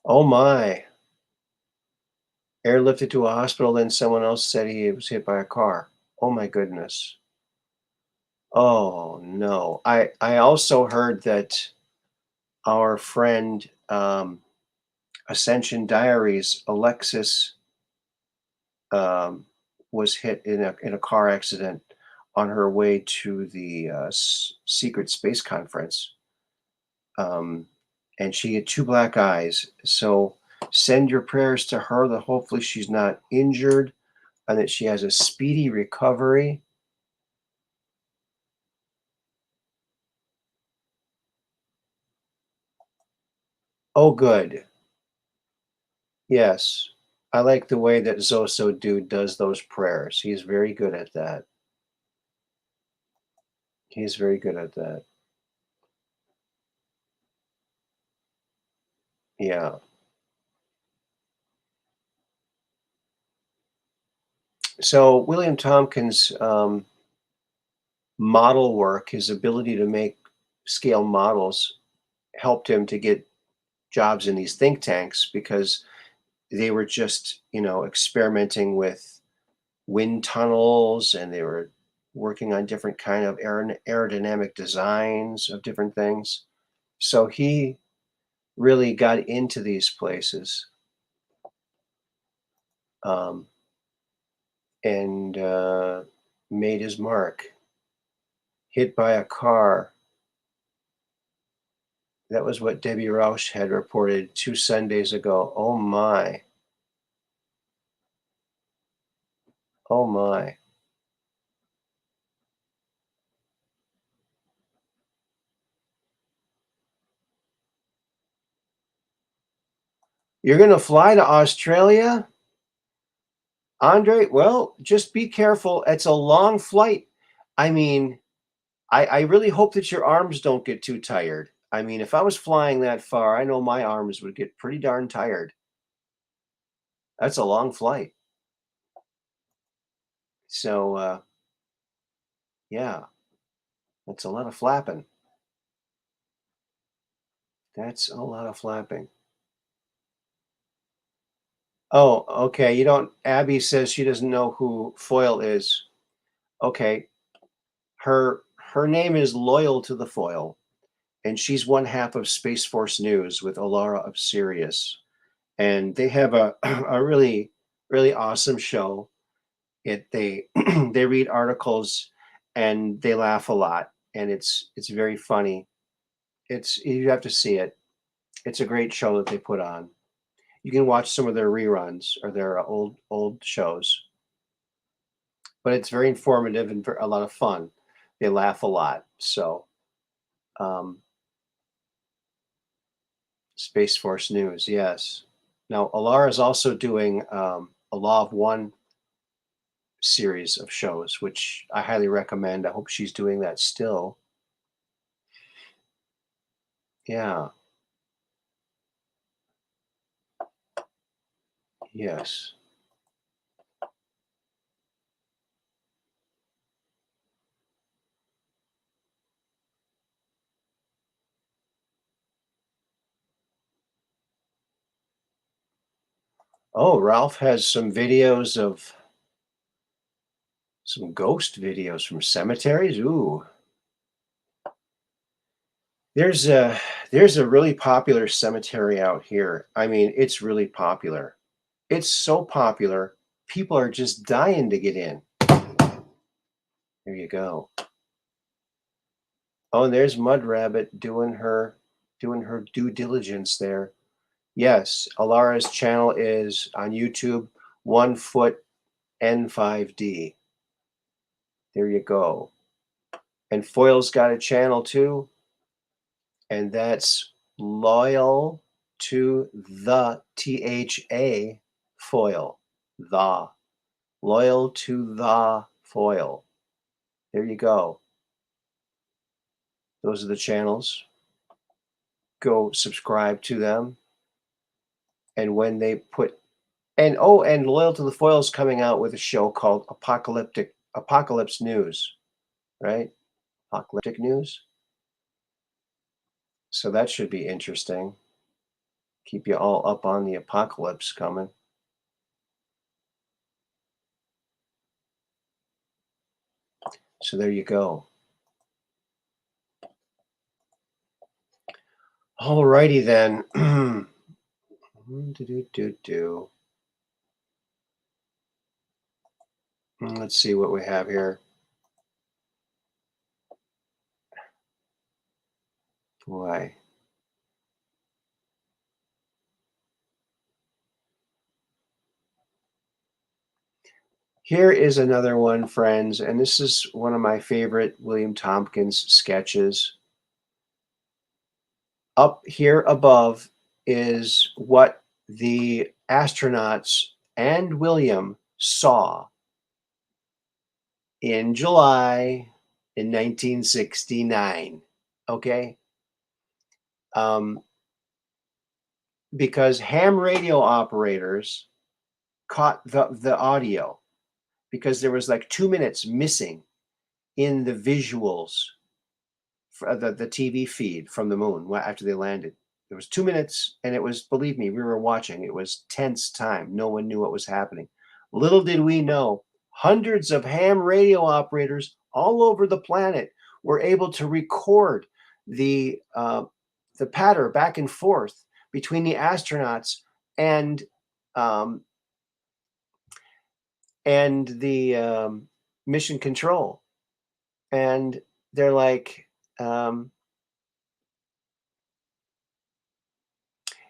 Speaker 1: Oh my! Airlifted to a hospital, then someone else said he was hit by a car. Oh my goodness! Oh no! I also heard that our friend Ascension Diaries Alexis um, was hit in a car accident on her way to the secret space conference, and she had two black eyes. So Send your prayers to her that hopefully she's not injured and that she has a speedy recovery. Oh, good. Yes. I like the way that Zoso Dude does those prayers. He's very good at that. He's very good at that. Yeah. So William Tompkins' model work, his ability to make scale models, helped him to get jobs in these think tanks because they were just, experimenting with wind tunnels, and they were working on different kind of aerodynamic designs of different things. So he really got into these places, um, and made his mark. Hit by a car. That was what Debbie Rausch had reported 2 Sundays ago. Oh my. Oh my. You're going to fly to Australia, Andre? Well, just be careful. It's a long flight. I mean, I really hope that your arms don't get too tired. I mean, if I was flying that far, I know my arms would get pretty darn tired. That's a long flight. So, yeah, that's a lot of flapping. That's a lot of flapping. Oh, okay. You don't. Abby says she doesn't know who Foil is. Okay, her name is Loyal to the Foil, and she's one half of Space Force News with Alara of Sirius, and they have a a really awesome show. They they read articles and they laugh a lot, and it's very funny. It's you have to see it. It's a great show that they put on. You can watch some of their reruns or their old shows, but it's very informative and a lot of fun. They laugh a lot. So, um, Space Force News, yes. Now, Alara is also doing a Law of One series of shows, which I highly recommend. I hope she's doing that still. Yeah, yes. Oh, Ralph has some videos of some ghost videos from cemeteries. Ooh, there's a there's a really popular cemetery out here. I mean, it's really popular. It's so popular, people are just dying to get in. There you go. Oh, and there's Mud Rabbit doing her due diligence there. Yes, Alara's channel is on YouTube, 1 foot N5D. There you go. And Foil's got a channel too, and that's Loyal to the THA Foil. The Loyal to the Foil. There you go. Those are the channels. Go subscribe to them. And when they put and Loyal to the Foil is coming out with a show called Apocalypse News, right? Apocalyptic News. So that should be interesting. Keep you all up on the apocalypse coming. So there you go. Alrighty then. Let's see what we have here. Boy. Here is another one, friends, and this is one of my favorite William Tompkins sketches. Up here above is what the astronauts and William saw in July in 1969. Okay? Um, because ham radio operators caught the audio because there was like 2 minutes missing in the visuals for the TV feed from the moon after they landed. There was 2 minutes, and it was, believe me, we were watching. It was tense time. No one knew what was happening. Little did we know, hundreds of ham radio operators all over the planet were able to record the patter back and forth between the astronauts and um, the mission control. And they're like,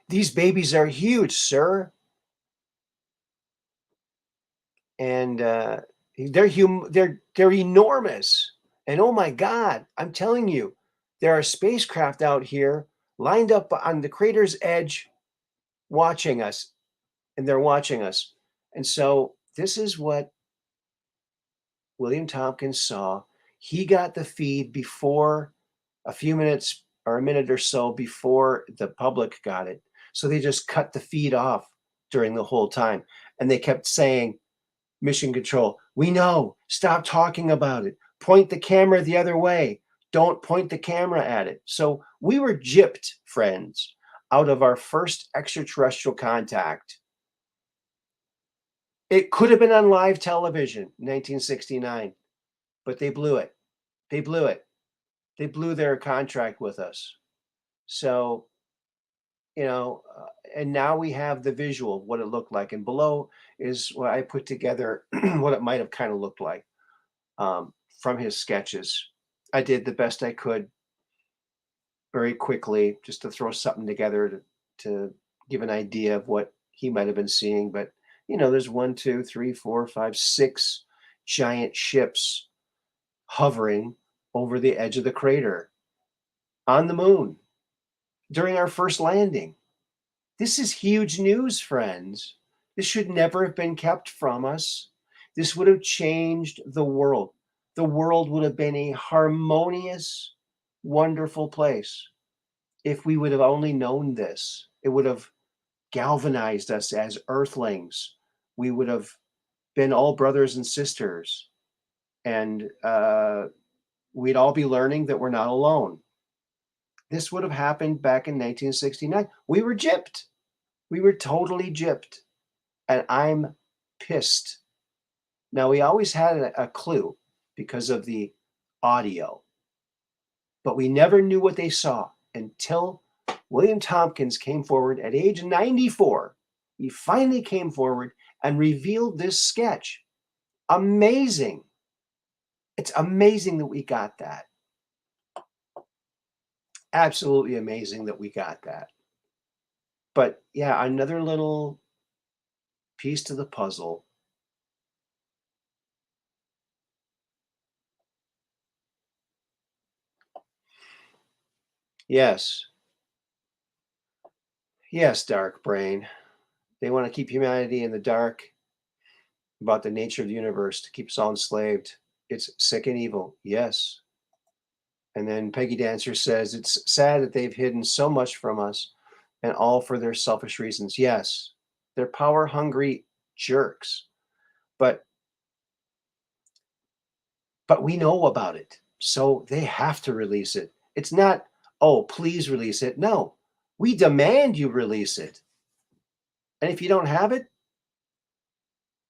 Speaker 1: these babies are huge, sir. And they're enormous. And oh my God, I'm telling you, there are spacecraft out here lined up on the crater's edge watching us, and they're watching us. And so this is what William Tompkins saw. He got the feed before, a few minutes or a minute or so before the public got it. So they just cut the feed off during the whole time. And they kept saying, mission control, we know, stop talking about it. Point the camera the other way. Don't point the camera at it. So we were gypped, friends, out of our first extraterrestrial contact. It could have been on live television in 1969, but they blew it. They blew it. They blew their contract with us. So, and now we have the visual of what it looked like. And below is what I put together, what it might have kind of looked like from his sketches. I did the best I could very quickly just to throw something together to give an idea of what he might have been seeing. But, there's 1, 2, 3, 4, 5, 6 giant ships hovering over the edge of the crater on the moon during our first landing. This is huge news, friends. This should never have been kept from us. This would have changed the world. The world would have been a harmonious, wonderful place if we would have only known this. It would have galvanized us as earthlings. We would have been all brothers and sisters. And we'd all be learning that we're not alone. This would have happened back in 1969. We were gypped. We were totally gypped. And I'm pissed. Now, we always had a clue because of the audio, but we never knew what they saw until William Tompkins came forward at age 94. He finally came forward and revealed this sketch. Amazing. It's amazing that we got that. Absolutely amazing that we got that. But yeah, another little piece to the puzzle. Yes. Yes, dark brain. They want to keep humanity in the dark about the nature of the universe to keep us all enslaved. It's sick and evil. Yes. And then Peggy Dancer says, it's sad that they've hidden so much from us and all for their selfish reasons. Yes. They're power hungry jerks. But we know about it. So they have to release it. It's not, oh, please release it. No. We demand you release it. And if you don't have it,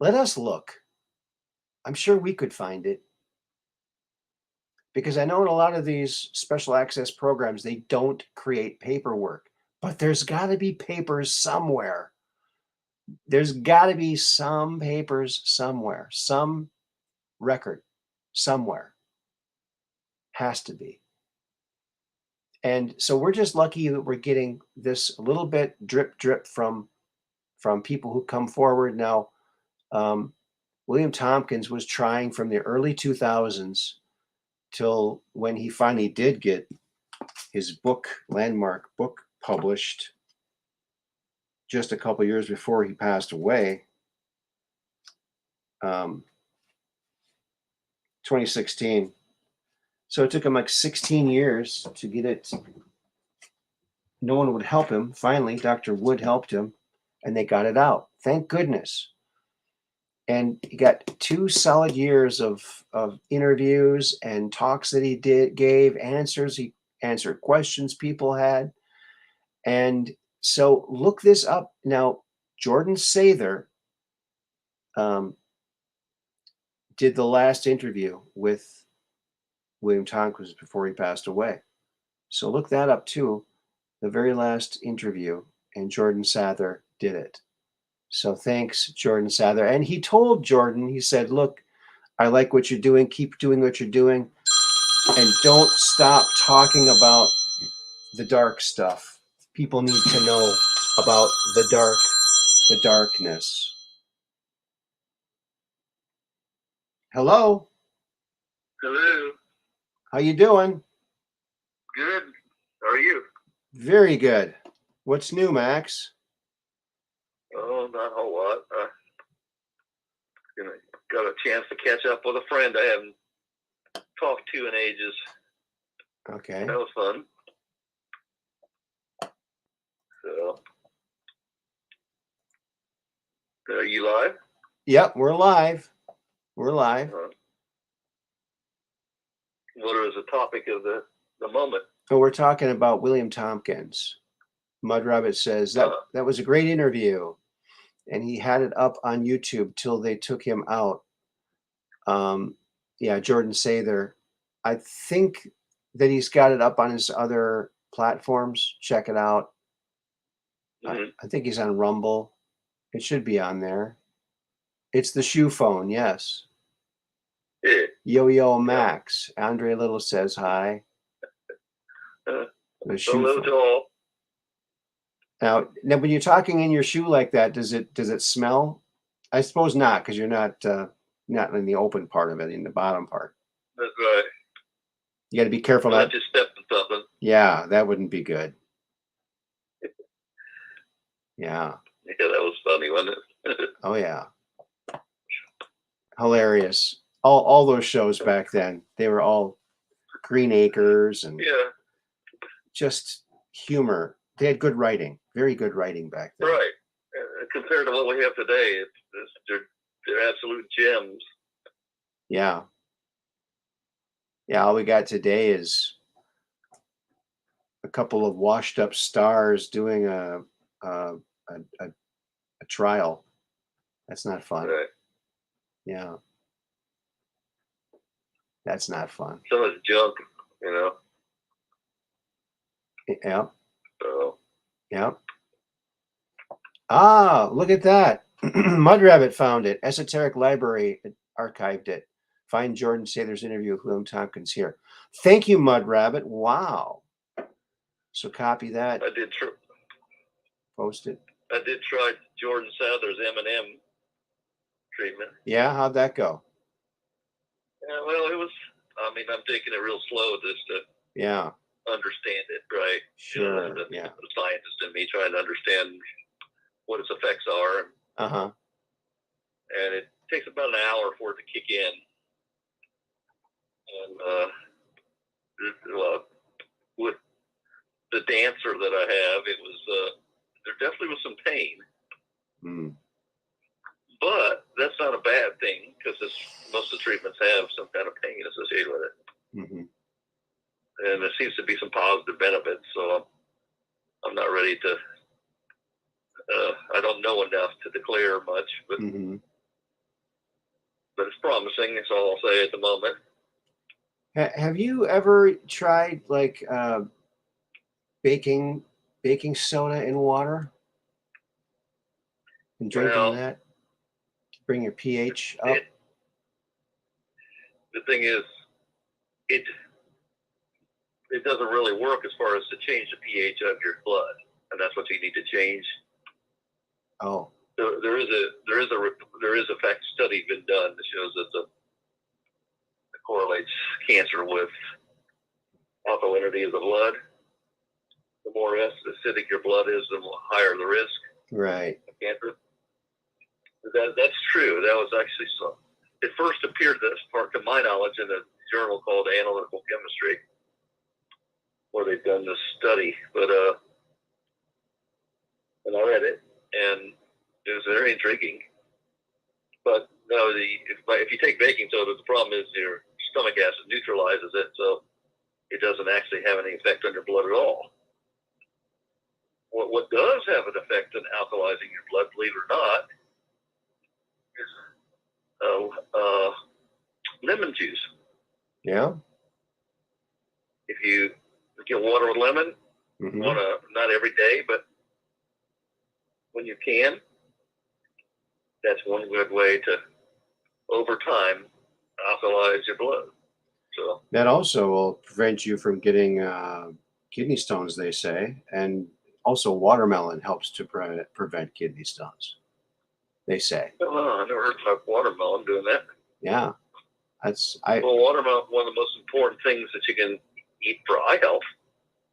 Speaker 1: let us look. I'm sure we could find it. Because I know in a lot of these special access programs, they don't create paperwork, but there's got to be papers somewhere. There's got to be some papers somewhere, some record somewhere. Has to be. And so we're just lucky that we're getting this a little bit drip from people who come forward now. William Tompkins was trying from the early 2000s till when he finally did get his book, landmark book, published just a couple years before he passed away. 2016. So it took him like 16 years to get it. No one would help him. Finally, Dr. Wood helped him, and they got it out. Thank goodness. And he got 2 solid years of interviews and talks that he gave, answers. He answered questions people had. And so look this up. Now, Jordan Sather did the last interview with William Tompkins before he passed away. So look that up too. The very last interview, and Jordan Sather did it. So thanks, Jordan Sather. And he told Jordan, he said, look, I like what you're doing. Keep doing what you're doing. And don't stop talking about the dark stuff. People need to know about the darkness. Hello.
Speaker 2: Hello.
Speaker 1: How you doing?
Speaker 2: Good. How are you?
Speaker 1: Very good. What's new, Max?
Speaker 2: Oh, not a whole lot. Got a chance to catch up with a friend I haven't talked to in ages.
Speaker 1: Okay.
Speaker 2: That was fun. So, are you live?
Speaker 1: Yep, we're live. We're live.
Speaker 2: What is the topic of the moment?
Speaker 1: So we're talking about William Tompkins. Mud Rabbit says that was a great interview, and he had it up on YouTube till they took him out. Yeah, Jordan Sather. I think that he's got it up on his other platforms. Check it out.
Speaker 2: Mm-hmm.
Speaker 1: I think he's on Rumble. It should be on there. It's the shoe phone, yes.
Speaker 2: Yeah.
Speaker 1: Yo Max. Andre Little says hi. The shoe
Speaker 2: Hello
Speaker 1: phone.
Speaker 2: to all.
Speaker 1: Now, when you're talking in your shoe like that, does it smell? I suppose not, because you're not in the open part of it, in the bottom part.
Speaker 2: That's right.
Speaker 1: You got to be careful.
Speaker 2: I just stepped in something.
Speaker 1: Yeah, that wouldn't be good. Yeah.
Speaker 2: Yeah, that was funny, wasn't it?
Speaker 1: Oh yeah. Hilarious. All those shows back then, they were all Green Acres and just humor. They had good writing, very good writing back then.
Speaker 2: Right. Compared to what we have today, they're absolute gems.
Speaker 1: Yeah. Yeah, all we got today is a couple of washed up stars doing a trial. That's not fun.
Speaker 2: Right.
Speaker 1: Yeah. That's not fun.
Speaker 2: So much junk, you know.
Speaker 1: Yeah.
Speaker 2: So.
Speaker 1: Yeah. Ah, look at that. Mud Rabbit found it. Esoteric Library archived it. Find Jordan Sather's interview with William Tompkins here. Thank you, Mud Rabbit. Wow. So copy that.
Speaker 2: I did
Speaker 1: post it.
Speaker 2: I did try Jordan Sather's M&M treatment.
Speaker 1: Yeah, how'd that go?
Speaker 2: Yeah, well, it was. I mean, I'm taking it real slow just to understand it, right?
Speaker 1: Sure.
Speaker 2: The scientist in me trying to understand what its effects are. And it takes about an hour for it to kick in. And with the dancer that I have, it was there definitely was some pain.
Speaker 1: Mm.
Speaker 2: But that's not a bad thing because most of the treatments have some kind of pain associated with it.
Speaker 1: Mm-hmm.
Speaker 2: And there seems to be some positive benefits. So I'm not ready to. I don't know enough to declare much, but but it's promising. That's all I'll say at the moment.
Speaker 1: Have you ever tried like baking soda in water and drinking that? Bring your pH up.
Speaker 2: The thing is, it doesn't really work as far as to change the pH of your blood, and that's what you need to change.
Speaker 1: Oh.
Speaker 2: there is a fact study been done that shows that it correlates cancer with alkalinity of the blood. The more acidic your blood is, the higher the risk
Speaker 1: Right.
Speaker 2: of cancer. That's true. That was actually so. It first appeared, this part to my knowledge, in a journal called Analytical Chemistry, where they've done this study. But and I read it, and it was very intriguing. But no, if you take baking soda, the problem is your stomach acid neutralizes it, so it doesn't actually have any effect on your blood at all. What does have an effect on alkalizing your blood, believe it or not, is lemon juice.
Speaker 1: Yeah.
Speaker 2: If you get water with lemon,
Speaker 1: Mm-hmm.
Speaker 2: not every day, but when you can, that's one good way to, over time, alkalize your blood. So
Speaker 1: That also will prevent you from getting kidney stones, they say, and also watermelon helps to prevent kidney stones, they say.
Speaker 2: I never heard about watermelon doing that.
Speaker 1: Yeah,
Speaker 2: Well, watermelon is one of the most important things that you can eat for eye health.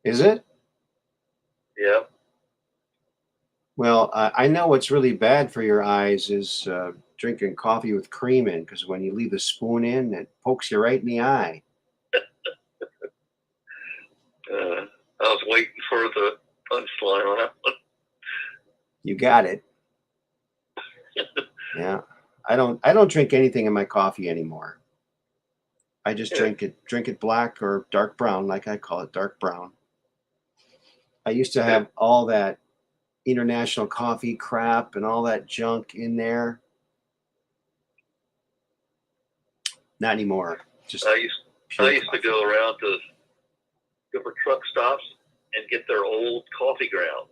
Speaker 1: Is it?
Speaker 2: Yeah.
Speaker 1: Well, I know what's really bad for your eyes is drinking coffee with cream in, because when you leave the spoon in, it pokes you right in the eye.
Speaker 2: I was waiting for the punchline on that one.
Speaker 1: You got it. Yeah. I don't drink anything in my coffee anymore. I just drink it black or dark brown, like I call it, dark brown. I used to have all that international coffee crap and all that junk in there. Not anymore. Just
Speaker 2: I used to go around to different truck stops and get their old coffee grounds.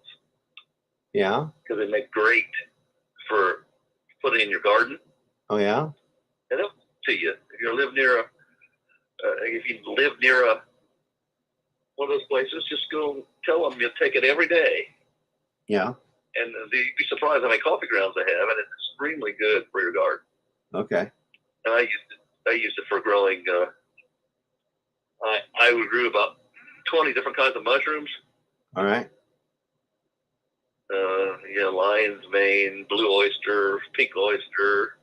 Speaker 1: Yeah.
Speaker 2: Because they make great for putting in your garden.
Speaker 1: Oh yeah.
Speaker 2: And they'll to you if you live near one of those places. Just go tell them you'll take it every day.
Speaker 1: Yeah.
Speaker 2: And you'd be surprised how many coffee grounds they have, and it's extremely good for your garden.
Speaker 1: Okay.
Speaker 2: And I used it for growing. I grew about 20 different kinds of mushrooms.
Speaker 1: All right.
Speaker 2: Lion's mane, blue oyster, pink oyster,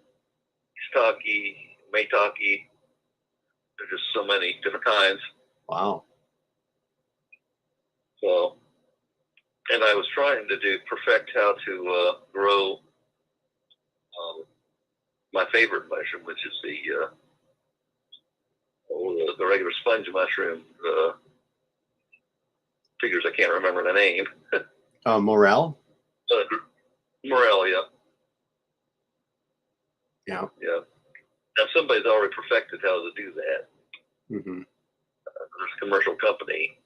Speaker 2: shiitake, maitake. There's just so many different kinds.
Speaker 1: Wow.
Speaker 2: So, and I was trying to perfect how to grow my favorite mushroom, which is the regular sponge mushroom. Figures I can't remember the name.
Speaker 1: Morel?
Speaker 2: Morel, yeah.
Speaker 1: Yeah.
Speaker 2: Yeah. Now somebody's already perfected how to do that.
Speaker 1: Mm-hmm.
Speaker 2: There's a commercial company.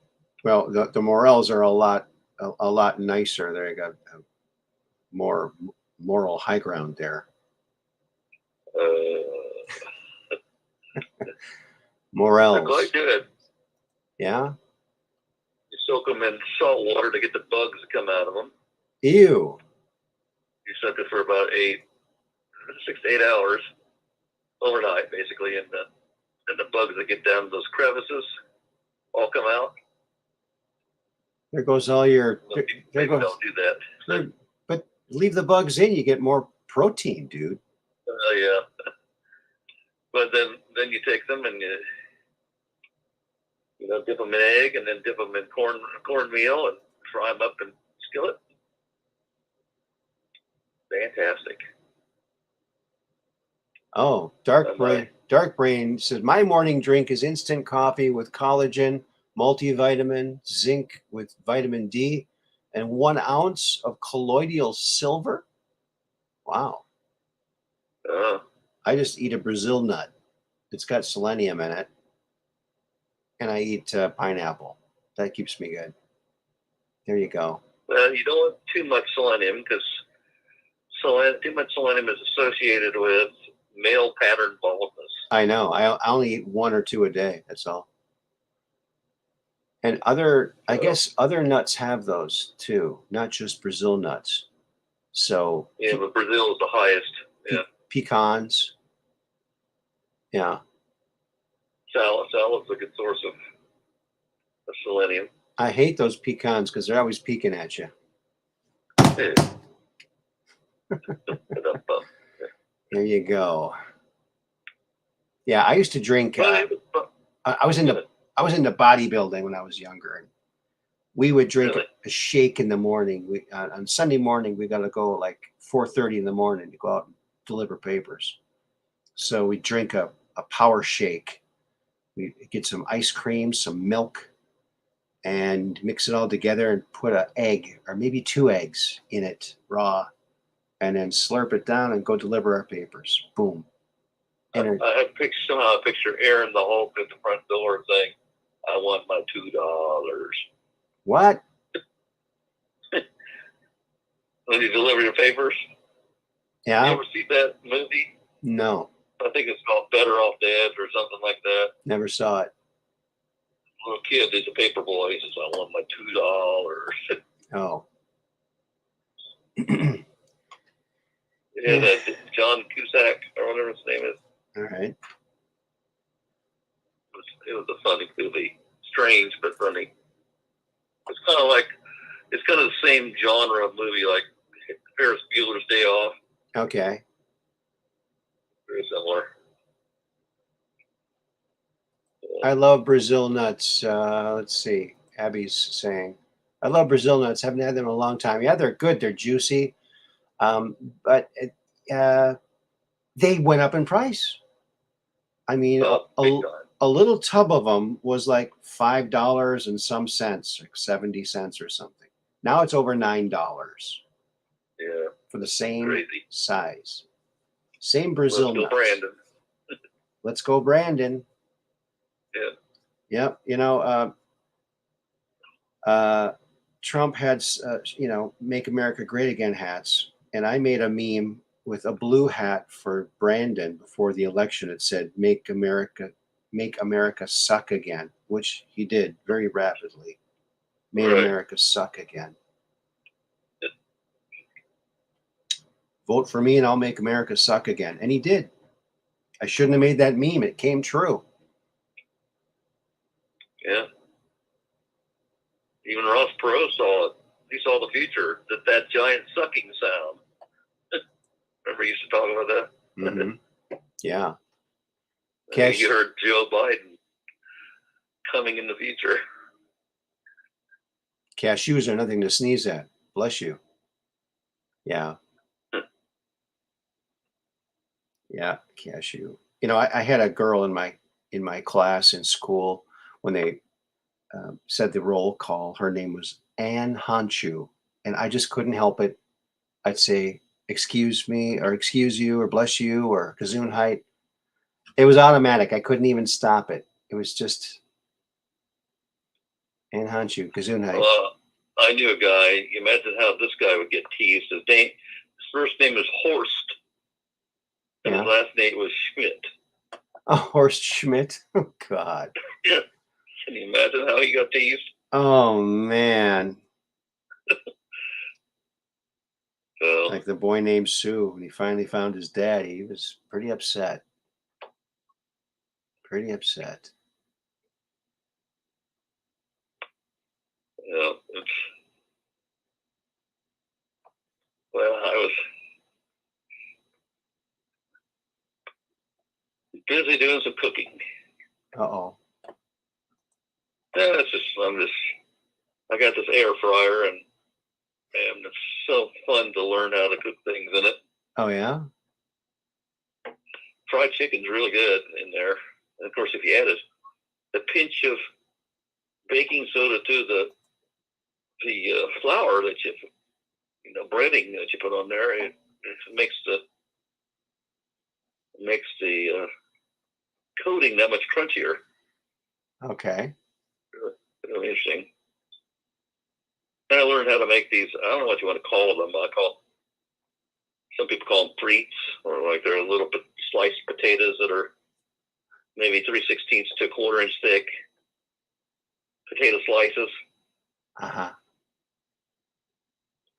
Speaker 1: Well, the Morels are a lot nicer. They got more moral high ground there. Morels.
Speaker 2: They're quite good.
Speaker 1: Yeah.
Speaker 2: You soak them in salt water to get the bugs that come out of them.
Speaker 1: Ew.
Speaker 2: You soak it for about 6 to 8 hours overnight, basically, and the bugs that get down those crevices all come out.
Speaker 1: There goes all your.
Speaker 2: There goes. Don't do that.
Speaker 1: But leave the bugs in, you get more protein, dude.
Speaker 2: Yeah. But then you take them and dip them in egg, and then dip them in cornmeal and fry them up in skillet. Fantastic.
Speaker 1: Oh, Dark Brain says, my morning drink is instant coffee with collagen, multivitamin, zinc with vitamin D, and 1 ounce of colloidal silver. Wow. I just eat a Brazil nut. It's got selenium in it. And I eat pineapple. That keeps me good. There you go.
Speaker 2: Well, you don't want too much selenium, because too much selenium is associated with male pattern baldness.
Speaker 1: I know. I only eat 1 or 2 a day. That's all. And I guess other nuts have those too, not just Brazil nuts. So
Speaker 2: Yeah, but Brazil is the highest. Yeah.
Speaker 1: Pecans. Yeah.
Speaker 2: Salad's a good source of selenium.
Speaker 1: I hate those pecans because they're always peeking at you.
Speaker 2: Yeah.
Speaker 1: There you go. Yeah, I used to drink. I was into bodybuilding when I was younger, and we would drink a shake in the morning. We on Sunday morning we got to go like 4:30 in the morning to go out and deliver papers. So we drink a power shake. We get some ice cream, some milk, and mix it all together and put an egg or maybe 2 eggs in it raw, and then slurp it down and go deliver our papers. Boom.
Speaker 2: I had picture Aaron the Hulk at the front door saying, "I want my $2."
Speaker 1: What?
Speaker 2: When you deliver your papers?
Speaker 1: Yeah.
Speaker 2: You ever see that movie?
Speaker 1: No.
Speaker 2: I think it's called Better Off Dead or something like that.
Speaker 1: Never saw it.
Speaker 2: Little kid is a paper boy. He says, "I want my $2."
Speaker 1: Oh.
Speaker 2: Yeah, that John Cusack or whatever his name is.
Speaker 1: All right.
Speaker 2: It was a funny movie. Strange, but funny. It's kind of the same genre of movie like Ferris Bueller's Day Off.
Speaker 1: Okay.
Speaker 2: Very similar.
Speaker 1: I love Brazil nuts. Let's see. Abby's saying, I love Brazil nuts. Haven't had them in a long time. Yeah, they're good. They're juicy. But they went up in price. I mean, a little tub of them was like $5 and some cents, like 70 cents or something. Now it's over $9.
Speaker 2: Yeah.
Speaker 1: For the same
Speaker 2: Crazy.
Speaker 1: size. Same Brazil nuts.
Speaker 2: Brandon.
Speaker 1: Let's go, Brandon.
Speaker 2: Yeah.
Speaker 1: Yep. You know, Trump had, Make America Great Again hats. And I made a meme with a blue hat for Brandon before the election. It said, Make America suck again, which he did very rapidly. Made America suck again. Vote for me and I'll make America suck again. And he did. I shouldn't have made that meme. It came true.
Speaker 2: Yeah. Even Ross Perot saw it. He saw the future. That giant sucking sound. Remember, he used to talk about that?
Speaker 1: Mm-hmm. Yeah.
Speaker 2: You heard Joe Biden coming in the future.
Speaker 1: Cashews are nothing to sneeze at. Bless you. Yeah. Yeah, cashew. You know, I had a girl in my class in school when they said the roll call. Her name was Ann Hanchu, and I just couldn't help it. I'd say, "Excuse me," or "Excuse you," or "Bless you," or "Gesundheit." It was automatic. I couldn't even stop it. It was just Ann Hanchu, Gesundheit.
Speaker 2: Well, I knew a guy. Imagine how this guy would get teased. His first name is Horst. And his last name was Schmidt.
Speaker 1: Oh, Horst Schmidt? Oh, God.
Speaker 2: Yeah. Can you imagine how he got teased?
Speaker 1: Oh, man.
Speaker 2: So,
Speaker 1: like the boy named Sue, when he finally found his dad, he was pretty upset. Pretty upset.
Speaker 2: Yeah. Well, I was busy doing some cooking.
Speaker 1: Uh-oh.
Speaker 2: Yeah, I got this air fryer and it's so fun to learn how to cook things in it.
Speaker 1: Oh, yeah?
Speaker 2: Fried chicken's really good in there. And of course, if you add a pinch of baking soda to the flour that breading that you put on there, it makes the coating that much crunchier.
Speaker 1: Okay.
Speaker 2: Really interesting. And I learned how to make these. I don't know what you want to call them. Some people call them frites, or like they're little sliced potatoes that are maybe 3/16 to 1/4 inch thick potato slices.
Speaker 1: Uh-huh.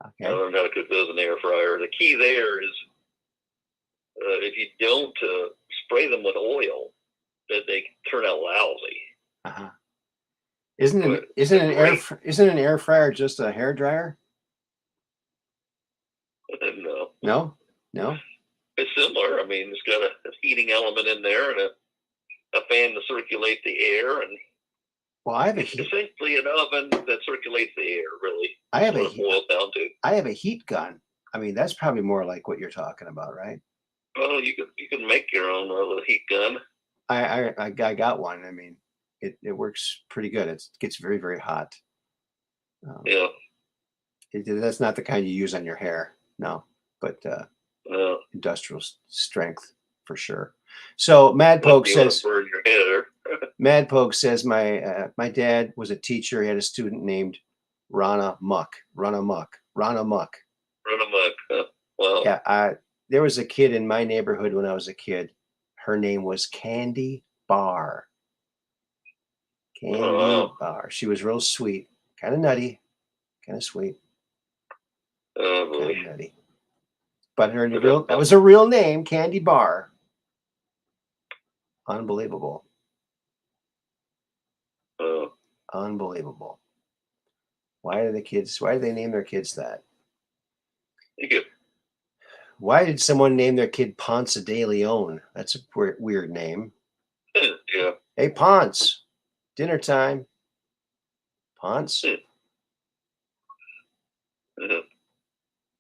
Speaker 2: I
Speaker 1: Okay.
Speaker 2: learned how to cook those in the air fryer. The key there is if you don't spray them with oil, that they turn out lousy.
Speaker 1: Uh-huh. Isn't
Speaker 2: But
Speaker 1: an air fryer just a hair dryer?
Speaker 2: No.
Speaker 1: No.
Speaker 2: It's similar. I mean, it's got a heating element in there and a fan to circulate the air, and
Speaker 1: Well, I have
Speaker 2: essentially an oven that circulates the air. Really,
Speaker 1: I have
Speaker 2: what it boils down to.
Speaker 1: I have a heat gun. I mean, that's probably more like what you're talking about, right?
Speaker 2: Well, you can make your own little heat gun.
Speaker 1: I got one. I mean, it works pretty good. It gets very, very hot.
Speaker 2: Yeah.
Speaker 1: That's not the kind you use on your hair, no, but industrial strength for sure. So Mad Poke says, Mad Poke says my dad was a teacher. He had a student named Rana Muck.
Speaker 2: Well,
Speaker 1: Yeah, there was a kid in my neighborhood when I was a kid. Her name was Candy Bar. Bar. She was real sweet, kind of nutty, kind of sweet.
Speaker 2: Oh boy.
Speaker 1: Kind of nutty. But that was a real name, Candy Bar. Unbelievable. Unbelievable. Why do they name their kids that?
Speaker 2: Thank you.
Speaker 1: Why did someone name their kid Ponce de Leon? That's a weird name.
Speaker 2: Yeah.
Speaker 1: Hey, Ponce, dinner time. Ponce.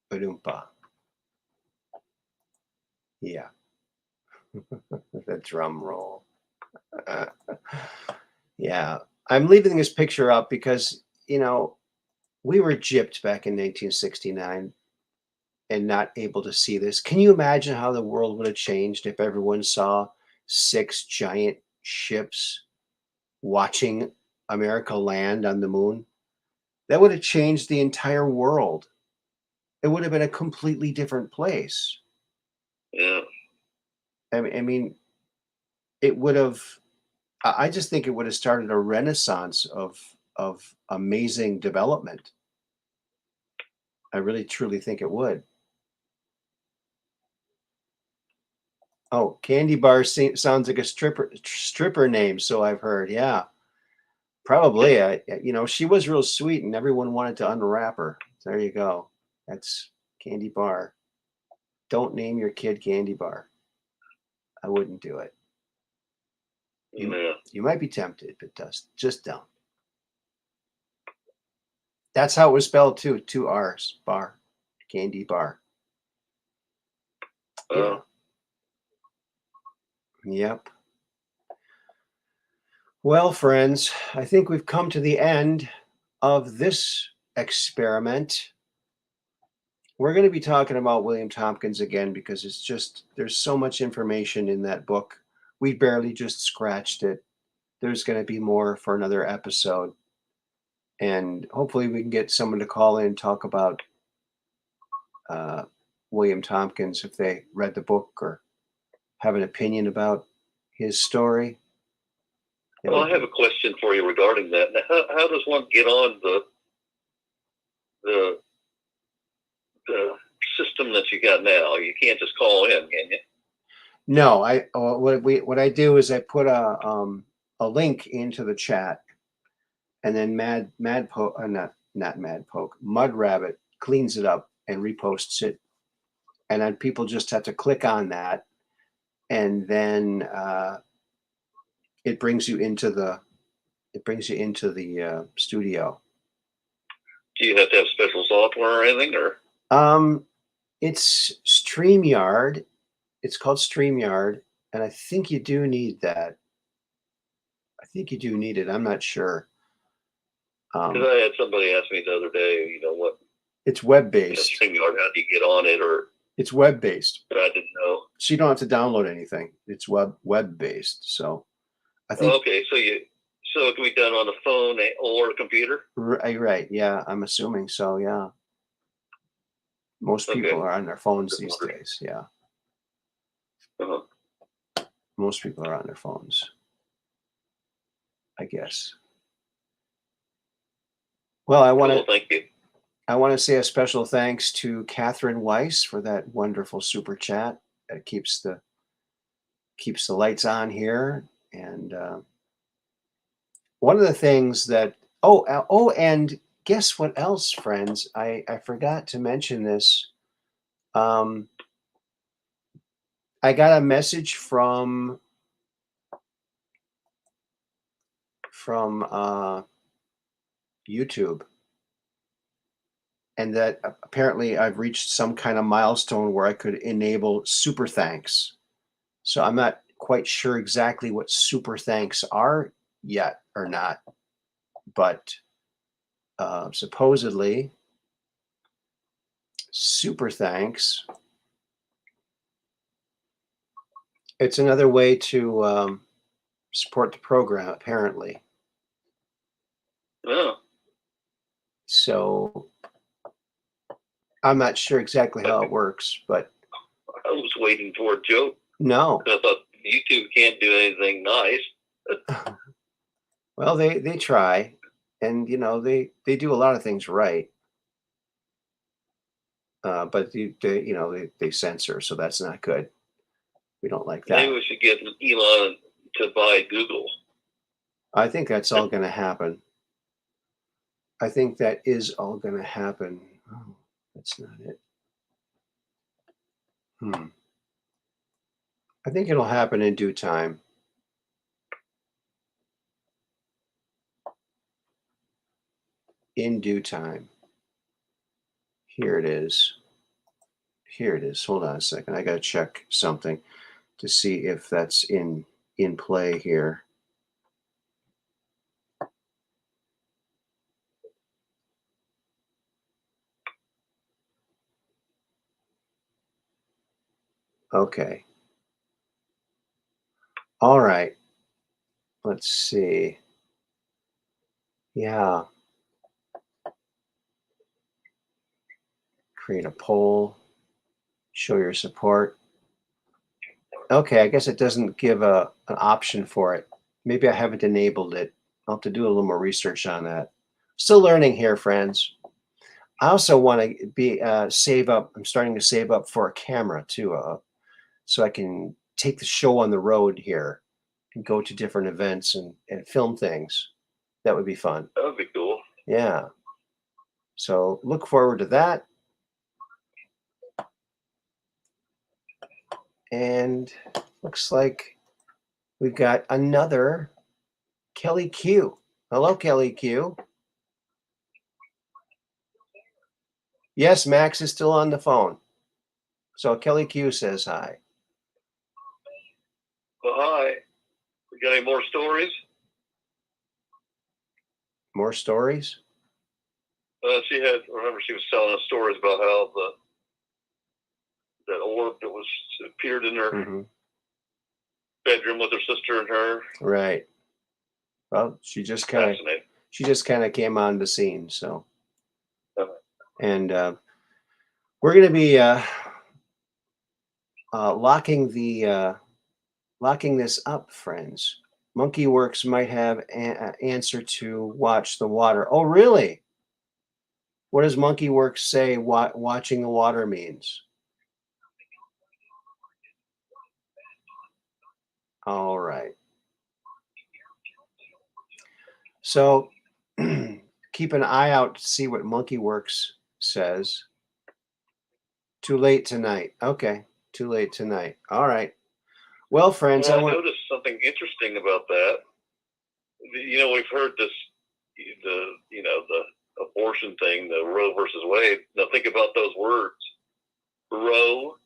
Speaker 1: Ba-doompa. Yeah. The drum roll. Yeah. I'm leaving this picture up because, we were gypped back in 1969 and not able to see this. Can you imagine how the world would have changed if everyone saw 6 giant ships watching America land on the moon? That would have changed the entire world. It would have been a completely different place.
Speaker 2: Yeah.
Speaker 1: I mean, it would have. I just think it would have started a renaissance of amazing development. I really truly think it would. Oh, Candy Bar sounds like a stripper name, so I've heard. Yeah, probably. She was real sweet, and everyone wanted to unwrap her. There you go. That's Candy Bar. Don't name your kid Candy Bar. I wouldn't do it. You might be tempted, but just don't. That's how it was spelled too. 2 R's. Bar. Candy Bar. Yeah. Yep. Well, friends, I think we've come to the end of this experiment. We're going to be talking about William Tompkins again because there's so much information in that book. We barely just scratched it. There's going to be more for another episode. And hopefully we can get someone to call in and talk about William Tompkins if they read the book or have an opinion about his story.
Speaker 2: Well, I have a question for you regarding that. Now, how does one get on the system that you got now? You can't just call in, can you?
Speaker 1: No, what I do is I put a link into the chat, and then Mud Rabbit cleans it up and reposts it, and then people just have to click on that, and then it brings you into the studio.
Speaker 2: Do you have to have special software or anything, or?
Speaker 1: It's StreamYard. It's called StreamYard, and I think you do need that. I think you do need it. I'm not sure.
Speaker 2: Because I had somebody ask me the other day, what?
Speaker 1: It's web-based.
Speaker 2: StreamYard, how do you get on it, or?
Speaker 1: It's web-based.
Speaker 2: But I didn't know.
Speaker 1: So you don't have to download anything. It's web-based. So I think.
Speaker 2: Okay, so it can be done on the phone or a computer?
Speaker 1: Right. Yeah, I'm assuming so. Yeah. Most people are on their phones these days. Yeah. Most people are on their phones, I guess. Well, I want to.
Speaker 2: Thank you.
Speaker 1: I want to say a special thanks to Catherine Weiss for that wonderful super chat that keeps the lights on here. And one of the things that and guess what else, friends? I forgot to mention this. I got a message from YouTube, and that apparently I've reached some kind of milestone where I could enable super thanks. So I'm not quite sure exactly what super thanks are yet or not, but supposedly super thanks, it's another way to support the program, apparently.
Speaker 2: Oh,
Speaker 1: So I'm not sure exactly how it works, but
Speaker 2: I was waiting for a joke.
Speaker 1: no.
Speaker 2: I thought YouTube can't do anything nice.
Speaker 1: Well, they try, and they do a lot of things right, but they censor, so that's not good. We don't like that.
Speaker 2: Maybe we should get Elon to buy Google.
Speaker 1: I think that's all going to happen. I think that is all going to happen. Oh, that's not it. I think it'll happen in due time. In due time. Here it is. Here it is. Hold on a second. I got to check something to see if that's in play here. Okay. All right. Let's see. Yeah. Create a poll. Show your support. Okay, I guess it doesn't give an option for it. Maybe I haven't enabled it. I'll have to do a little more research on that. Still learning here, friends. I also want to save up. I'm starting to save up for a camera too, so I can take the show on the road here and go to different events and film things. That would be fun.
Speaker 2: That would be cool.
Speaker 1: Yeah. So look forward to that. And looks like we've got another Kelly Q. Hello, Kelly Q. Yes, Max is still on the phone. So Kelly Q says hi.
Speaker 2: Well, hi. We got any more stories?
Speaker 1: More stories?
Speaker 2: She was telling us stories about how that orb that was appeared in her bedroom with her sister and her.
Speaker 1: Right. Well, she just kind of came on the scene. So, and we're going to be locking this up, friends. Monkey Works might have an answer to watch the water. Oh, really? What does Monkey Works say watching the water means? All right. So keep an eye out to see what Monkey Works says. Too late tonight. Okay. Too late tonight. All right. Well, friends,
Speaker 2: I noticed something interesting about that. We've heard this, the abortion thing, the Roe versus Wade. Now think about those words. Roe,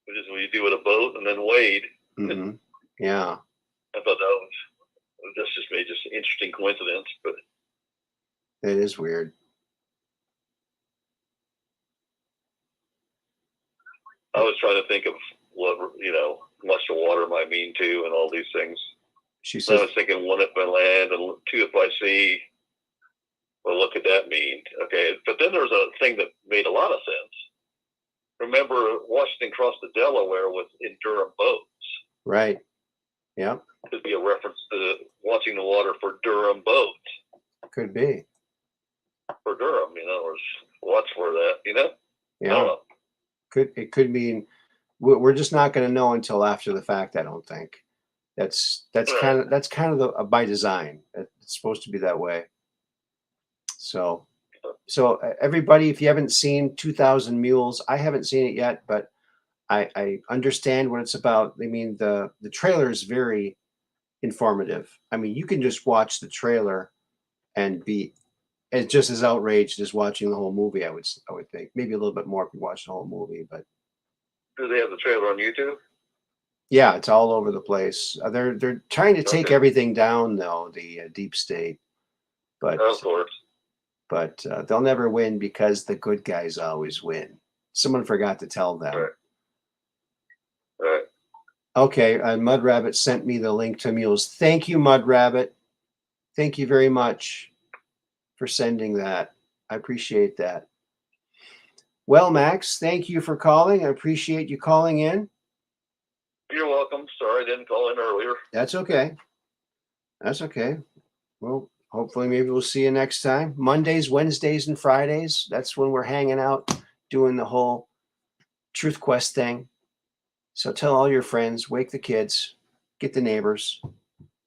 Speaker 2: which is what you do with a boat, and then Wade.
Speaker 1: Mm-hmm. Yeah.
Speaker 2: I thought that's just made an interesting coincidence, but
Speaker 1: it is weird.
Speaker 2: I was trying to think of what much the water might mean to, and all these things.
Speaker 1: She says,
Speaker 2: I was thinking, one, if by land, and two, if by sea. Well, what could that mean? Okay, but then there's a thing that made a lot of sense. Remember, Washington crossed the Delaware in Durham boats.
Speaker 1: Right. Yeah.
Speaker 2: Could be a reference to watching the water for Durham boats.
Speaker 1: Could be.
Speaker 2: For Durham, or watch for that. I don't
Speaker 1: Yeah,
Speaker 2: know.
Speaker 1: it could mean we're just not going to know until after the fact. I don't think that's
Speaker 2: Right.
Speaker 1: kind of by design. It's supposed to be that way. So everybody, if you haven't seen 2,000 Mules, I haven't seen it yet, but I understand what it's about. I mean, the trailer is very informative. I mean, you can just watch the trailer and be just as outraged as watching the whole movie. I would think maybe a little bit more if you watch the whole movie, but
Speaker 2: Do they have the trailer on YouTube?
Speaker 1: yeah, it's all over the place. They're trying to take
Speaker 2: Okay.
Speaker 1: everything down though, the deep state, but
Speaker 2: Of course.
Speaker 1: they'll never win because the good guys always win. Someone forgot to tell them.
Speaker 2: Right. Right.
Speaker 1: Okay, Mud Rabbit sent me the link to Mules. Thank you, Mud Rabbit. Thank you very much for sending that. I appreciate that. Well, Max, thank you for calling. I appreciate you calling in.
Speaker 2: You're welcome. Sorry I didn't call in earlier.
Speaker 1: That's okay. That's okay. Well, hopefully maybe we'll see you next time. Mondays, Wednesdays, and Fridays. That's when we're hanging out doing the whole Truth Quest thing. So tell all your friends, wake the kids, get the neighbors.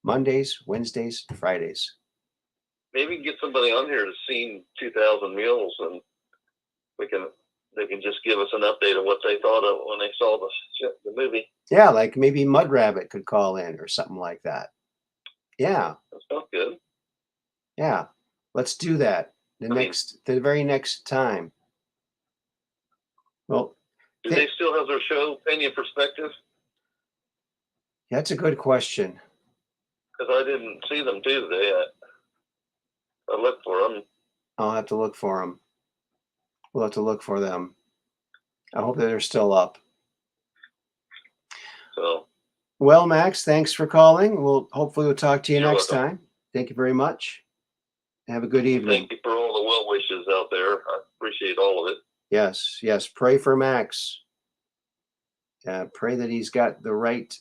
Speaker 1: Mondays, Wednesdays, Fridays.
Speaker 2: Maybe get somebody on here that's seen 2,000 Mules, and they can just give us an update of what they thought of when they saw the movie.
Speaker 1: Yeah, like maybe Mud Rabbit could call in or something like that. Yeah.
Speaker 2: That sounds good.
Speaker 1: Yeah. Let's do that the very next time. Well,
Speaker 2: do they still have their show, Opinion Perspective?
Speaker 1: That's a good question.
Speaker 2: Because I didn't see them today. I looked for them.
Speaker 1: I'll have to look for them. We'll have to look for them. I hope that they're still up.
Speaker 2: So,
Speaker 1: well, Max, thanks for calling. Hopefully we'll talk to you
Speaker 2: You're
Speaker 1: next
Speaker 2: welcome.
Speaker 1: time. Thank you very much. Have a good evening.
Speaker 2: Thank you for all the well wishes out there. I appreciate all of it.
Speaker 1: Yes, yes. Pray for Max. Pray that he's got the right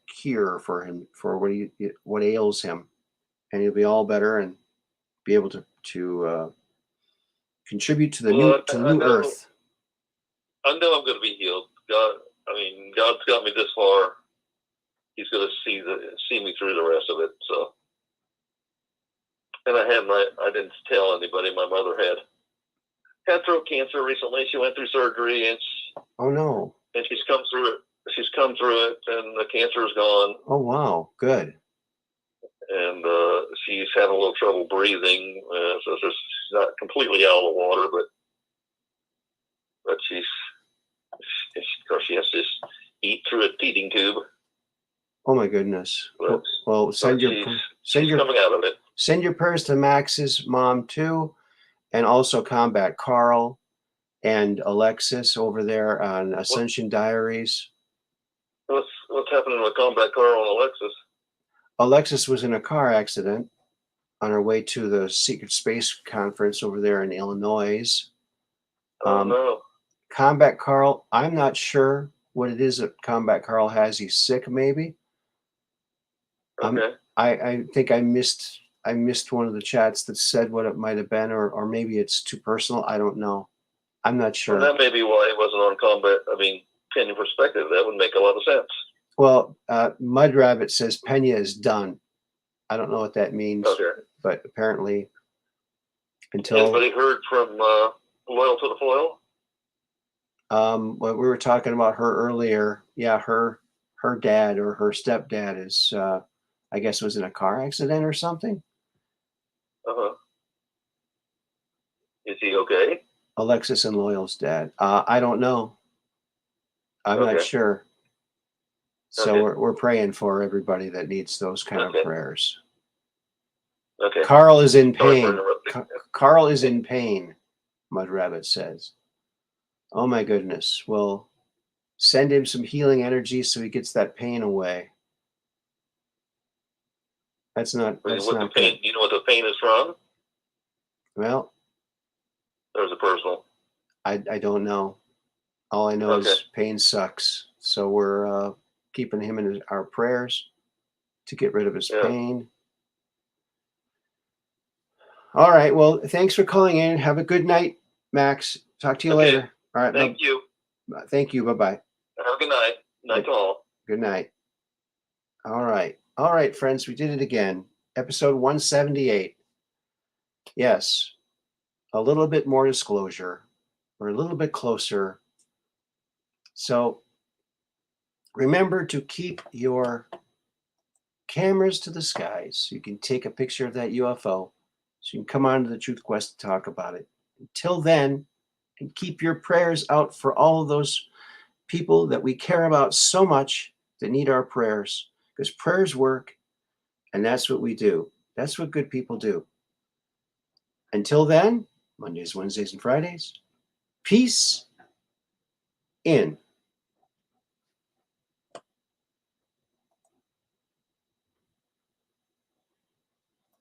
Speaker 1: cure for him for what ails him, and he'll be all better and be able to contribute to the new earth.
Speaker 2: I know I'm going to be healed. God's got me this far. He's going to see me through the rest of it. So, and I didn't tell anybody. My mother had throat cancer recently. She went through surgery, and
Speaker 1: oh no,
Speaker 2: and she's come through it. She's come through it, and the cancer is gone.
Speaker 1: Oh wow, good.
Speaker 2: And she's having a little trouble breathing, so she's not completely out of the water, but of course, she has to eat through a feeding tube.
Speaker 1: Oh my goodness.
Speaker 2: But,
Speaker 1: well, send your
Speaker 2: coming out of it.
Speaker 1: Send your prayers to Max's mom too, and also Combat Carl and Alexis over there on Ascension Diaries.
Speaker 2: What's happening with Combat Carl and Alexis?
Speaker 1: Alexis was in a car accident on her way to the Secret Space Conference over there in Illinois.
Speaker 2: Oh no.
Speaker 1: Combat Carl, I'm not sure what it is that Combat Carl has. He's sick, maybe.
Speaker 2: Okay.
Speaker 1: I think I missed one of the chats that said what it might have been, or maybe it's too personal. I don't know. I'm not sure.
Speaker 2: Well, that may be why it wasn't on Opinion Perspective. That would make a lot of sense.
Speaker 1: Well, Mud Rabbit says Pena is done. I don't know what that means, but apparently until...
Speaker 2: Anybody heard from Loyal to the Foil?
Speaker 1: Well, we were talking about her earlier. Yeah, her dad or her stepdad is, I guess, was in a car accident or something.
Speaker 2: Uh-huh. Is he okay?
Speaker 1: Alexis and Loyal's dad. I don't know. I'm not sure. So we're praying for everybody that needs those kind of prayers.
Speaker 2: Okay.
Speaker 1: Carl is in pain. Carl is in pain, Mud Rabbit says. Oh my goodness. Well, send him some healing energy so he gets that pain away. That's not good.
Speaker 2: Do you know what the pain is from?
Speaker 1: Well,
Speaker 2: there's a personal.
Speaker 1: I don't know. All I know is pain sucks. So we're keeping him in our prayers to get rid of his pain. All right. Well, thanks for calling in. Have a good night, Max. Talk to you
Speaker 2: Okay.
Speaker 1: later. All right.
Speaker 2: Thank you.
Speaker 1: Thank you. Bye-bye.
Speaker 2: Have a good night. Night to all.
Speaker 1: Good night. All right. All right, friends. We did it again. Episode 178. Yes. A little bit more disclosure. We're a little bit closer. So remember to keep your cameras to the skies. You can take a picture of that UFO so you can come on to the Truth Quest to talk about it. Until then, and keep your prayers out for all of those people that we care about so much that need our prayers, because prayers work, and that's what we do. That's what good people do. Until then, Mondays, Wednesdays, and Fridays, peace in.